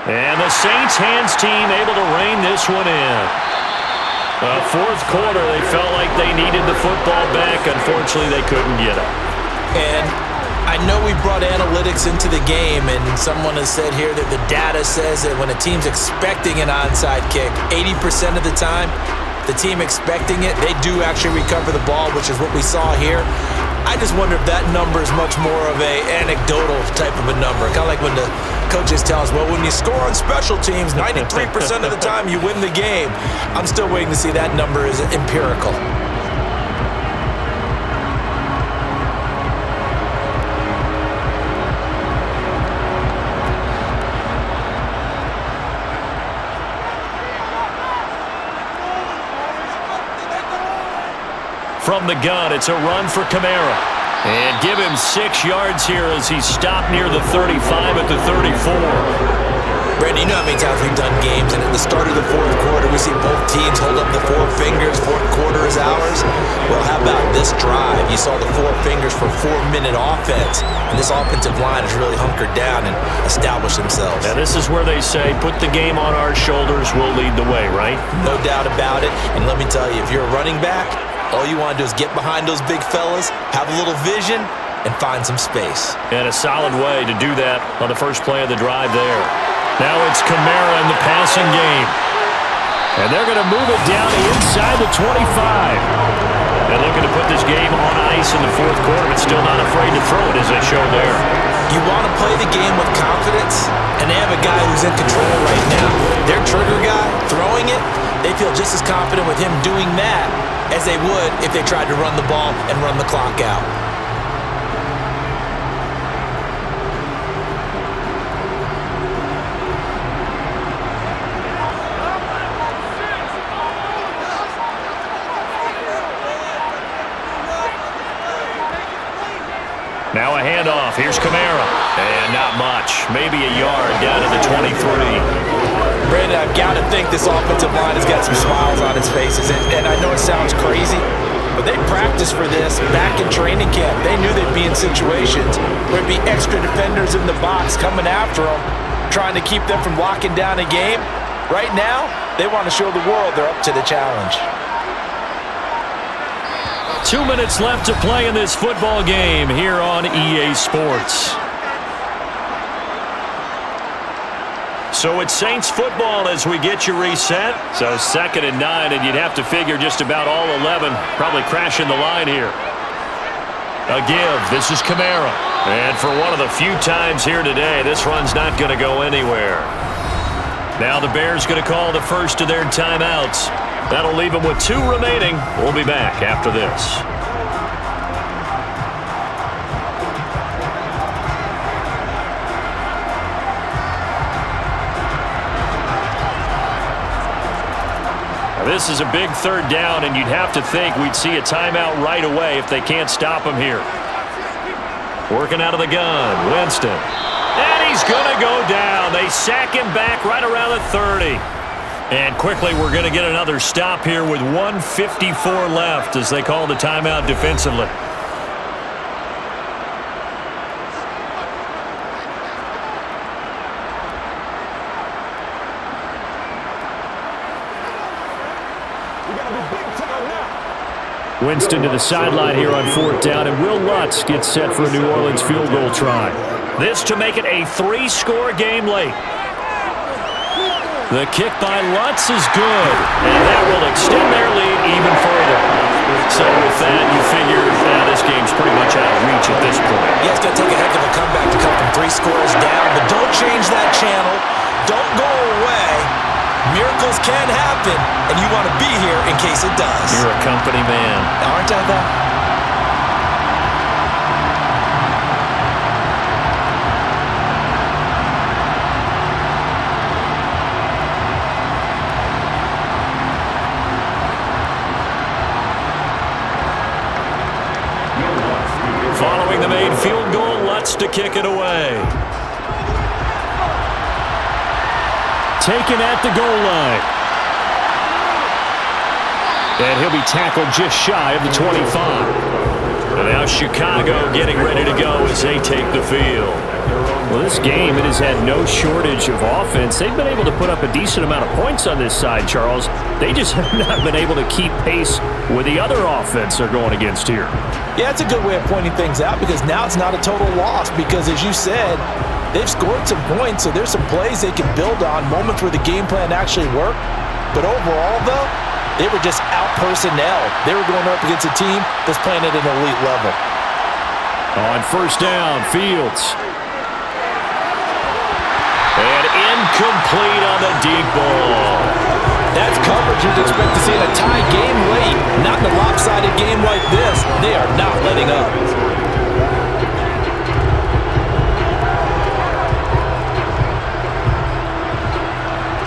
And the Saints hands team able to rein this one in. Fourth quarter, they felt like they needed the football back. Unfortunately, they couldn't get it. And I know we brought analytics into the game, and someone has said here that the data says that when a team's expecting an onside kick, 80% of the time, the team expecting it, they do actually recover the ball, which is what we saw here. I just wonder if that number is much more of a anecdotal type of a number. Kind of like when the coaches tell us, well, when you score on special teams, 93% of the time you win the game. I'm still waiting to see that number is empirical. From the gun, it's a run for Kamara. And give him 6 yards here as he's stopped near the 35 at the 34. Brandon, you know how many times we've done games, and at the start of the fourth quarter, we see both teams hold up the 4 fingers, fourth quarter is ours. Well, how about this drive? You saw the 4 fingers for 4-minute offense, and this offensive line has really hunkered down and established themselves. Now, this is where they say, put the game on our shoulders, we'll lead the way, right? No doubt about it, and let me tell you, if you're a running back, all you want to do is get behind those big fellas, have a little vision, and find some space. And a solid way to do that on the first play of the drive there. Now it's Kamara in the passing game. And they're going to move it down inside the 25. And looking to put this game on ice in the fourth quarter, but still not afraid to throw it as they show there. You want to play the game with confidence, and they have a guy who's in control right now. Their trigger guy, throwing it, they feel just as confident with him doing that as they would if they tried to run the ball and run the clock out. handoff. Here's Kamara. And not much. Maybe a yard down to the 23. Brandon, I've got to think this offensive line has got some smiles on its faces. And I know it sounds crazy, but they practiced for this back in training camp. They knew they'd be in situations where there'd be extra defenders in the box coming after them, trying to keep them from locking down a game. Right now, they want to show the world they're up to the challenge. 2 minutes left to play in this football game here on EA Sports. So it's Saints football as we get you reset. So 2nd and 9, and you'd have to figure just about all 11 probably crashing the line here. A give. This is Kamara. And for one of the few times here today, this run's not going to go anywhere. Now the Bears going to call the first of their timeouts. That'll leave them with 2 remaining. We'll be back after this. Now this is a big 3rd down, and you'd have to think we'd see a timeout right away if they can't stop him here. Working out of the gun, Winston. And he's going to go down. They sack him back right around the 30. And quickly, we're going to get another stop here with 1:54 left as they call the timeout defensively. Winston to the sideline here on 4th down, and Will Lutz gets set for a New Orleans field goal try. This to make it a 3-score game late. The kick by Lutz is good. And that will extend their lead even further. So with that, you figure this game's pretty much out of reach at this point. Yeah, it's going to take a heck of a comeback to come from 3 scores down, but don't change that channel. Don't go away. Miracles can happen, and you want to be here in case it does. You're a company man. Aren't I, though? Following the made field goal, Lutz to kick it away. Taken at the goal line. And he'll be tackled just shy of the 25. And now Chicago getting ready to go as they take the field. Well, this game, it has had no shortage of offense. They've been able to put up a decent amount of points on this side, Charles. They just have not been able to keep pace with the other offense they're going against here. Yeah, it's a good way of pointing things out because now it's not a total loss because, as you said, they've scored some points, so there's some plays they can build on, moments where the game plan actually worked. But overall, though, they were just out-personnel. They were going up against a team that's playing at an elite level. On 1st down, Fields. And incomplete on the deep ball. That's coverage you'd expect to see in a tie game late. Not in a lopsided game like this. They are not letting up.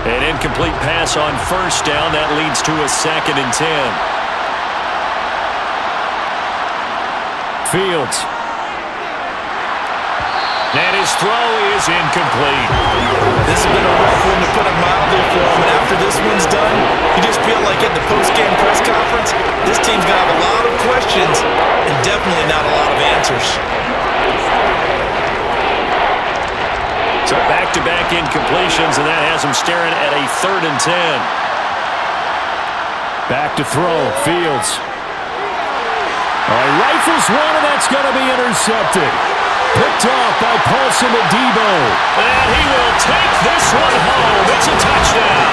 An incomplete pass on 1st down. That leads to a 2nd and 10. Fields. And his throw is incomplete. This has been a rough one to put it mildly for him, and after this one's done, you just feel like at the post-game press conference, this team's going to have a lot of questions and definitely not a lot of answers. So back-to-back incompletions, and that has him staring at a 3rd and 10. Back to throw, Fields. He rifles one, and that's going to be intercepted. Picked off by Paulson Adebo. And he will take this one home. It's a touchdown.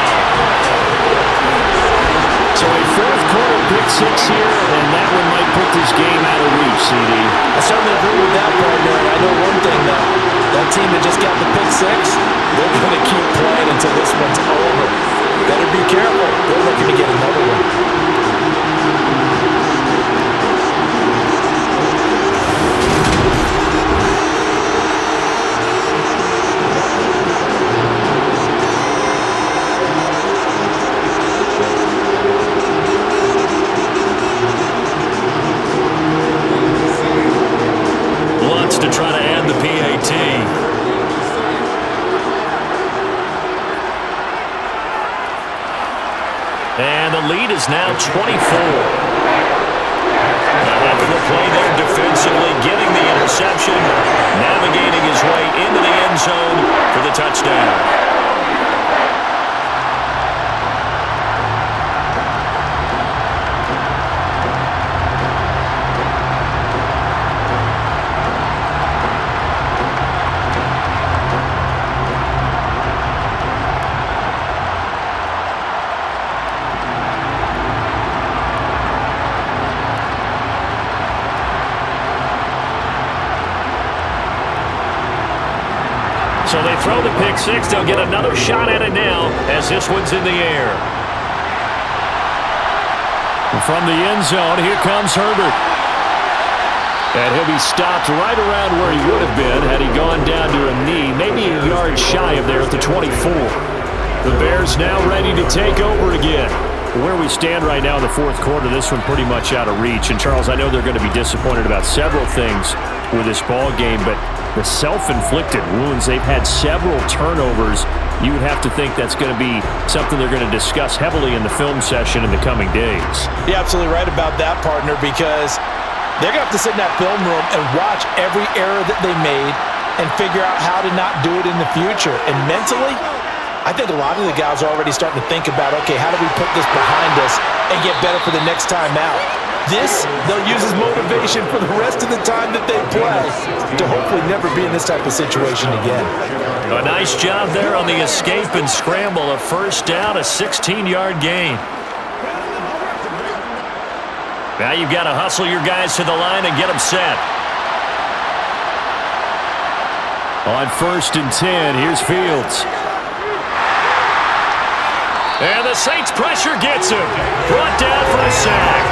So a 4th quarter pick 6 here, and that one might put this game out of reach, CD. I certainly agree with that, partner. I know one thing, though. That team that just got the pick 6, they're going to keep playing until this one's over. Better be careful. They're looking to get another one. To try to And the lead is now 24. Now for the play there defensively, getting the interception, navigating his way into the end zone for the touchdown. So they throw the pick six. They'll get another shot at it now as this one's in the air. And from the end zone, here comes Herbert. And he'll be stopped right around where he would have been had he gone down to a knee, maybe a yard shy of there at the 24. The Bears now ready to take over again. Where we stand right now in the fourth quarter, this one pretty much out of reach. And, Charles, I know they're going to be disappointed about several things with this ball game, but the self-inflicted wounds, they've had several turnovers. You would have to think that's going to be something they're going to discuss heavily in the film session in the coming days. You're absolutely right about that, partner, because they're going to have to sit in that film room and watch every error that they made and figure out how to not do it in the future. And mentally, I think a lot of the guys are already starting to think about, okay, how do we put this behind us and get better for the next time out? This, they'll use as motivation for the rest of the time that they play to hopefully never be in this type of situation again. A nice job there on the escape and scramble. A first down, a 16-yard gain. Now you've got to hustle your guys to the line and get them set. On 1st and 10, here's Fields. And the Saints pressure gets him. Brought down for a sack.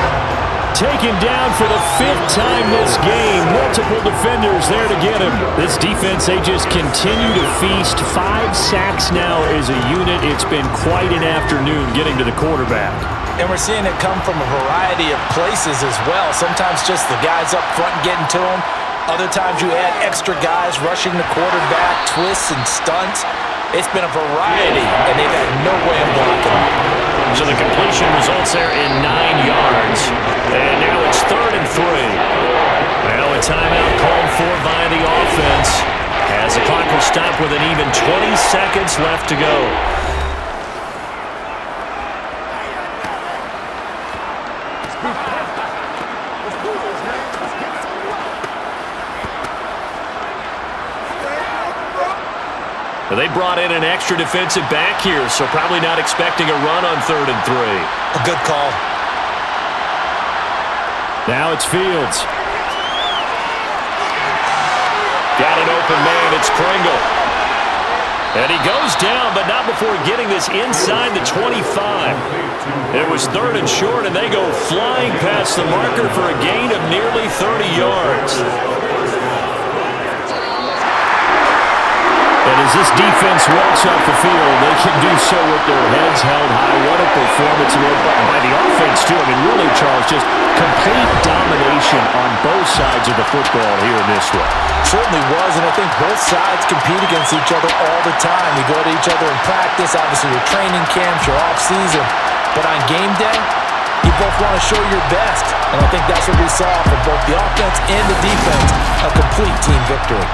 Taken down for the 5th time this game. Multiple defenders there to get him. This defense, they just continue to feast. 5 sacks now as a unit. It's been quite an afternoon getting to the quarterback. And we're seeing it come from a variety of places as well. Sometimes just the guys up front getting to him. Other times you add extra guys rushing the quarterback, twists and stunts. It's been a variety, and they've had no way of blocking him. So the completion results there in 9 yards. And now it's 3rd and 3. Now a timeout called for by the offense as the clock will stop with an even 20 seconds left to go. They brought in an extra defensive back here, so probably not expecting a run on 3rd and 3. A good call. Now it's Fields. Got an open man, it's Pringle. And he goes down, but not before getting this inside the 25. It was 3rd and short, and they go flying past the marker for a gain of nearly 30 yards. And as this defense walks off the field, they can do so with their heads held high. What a performance by the offense, too. I mean, really, Charles, just complete domination on both sides of the football here in this one. Certainly was, and I think both sides compete against each other all the time. You go to each other in practice, obviously your training camps, your off-season. But on game day, you both want to show your best. And I think that's what we saw from both the offense and the defense, a complete team victory.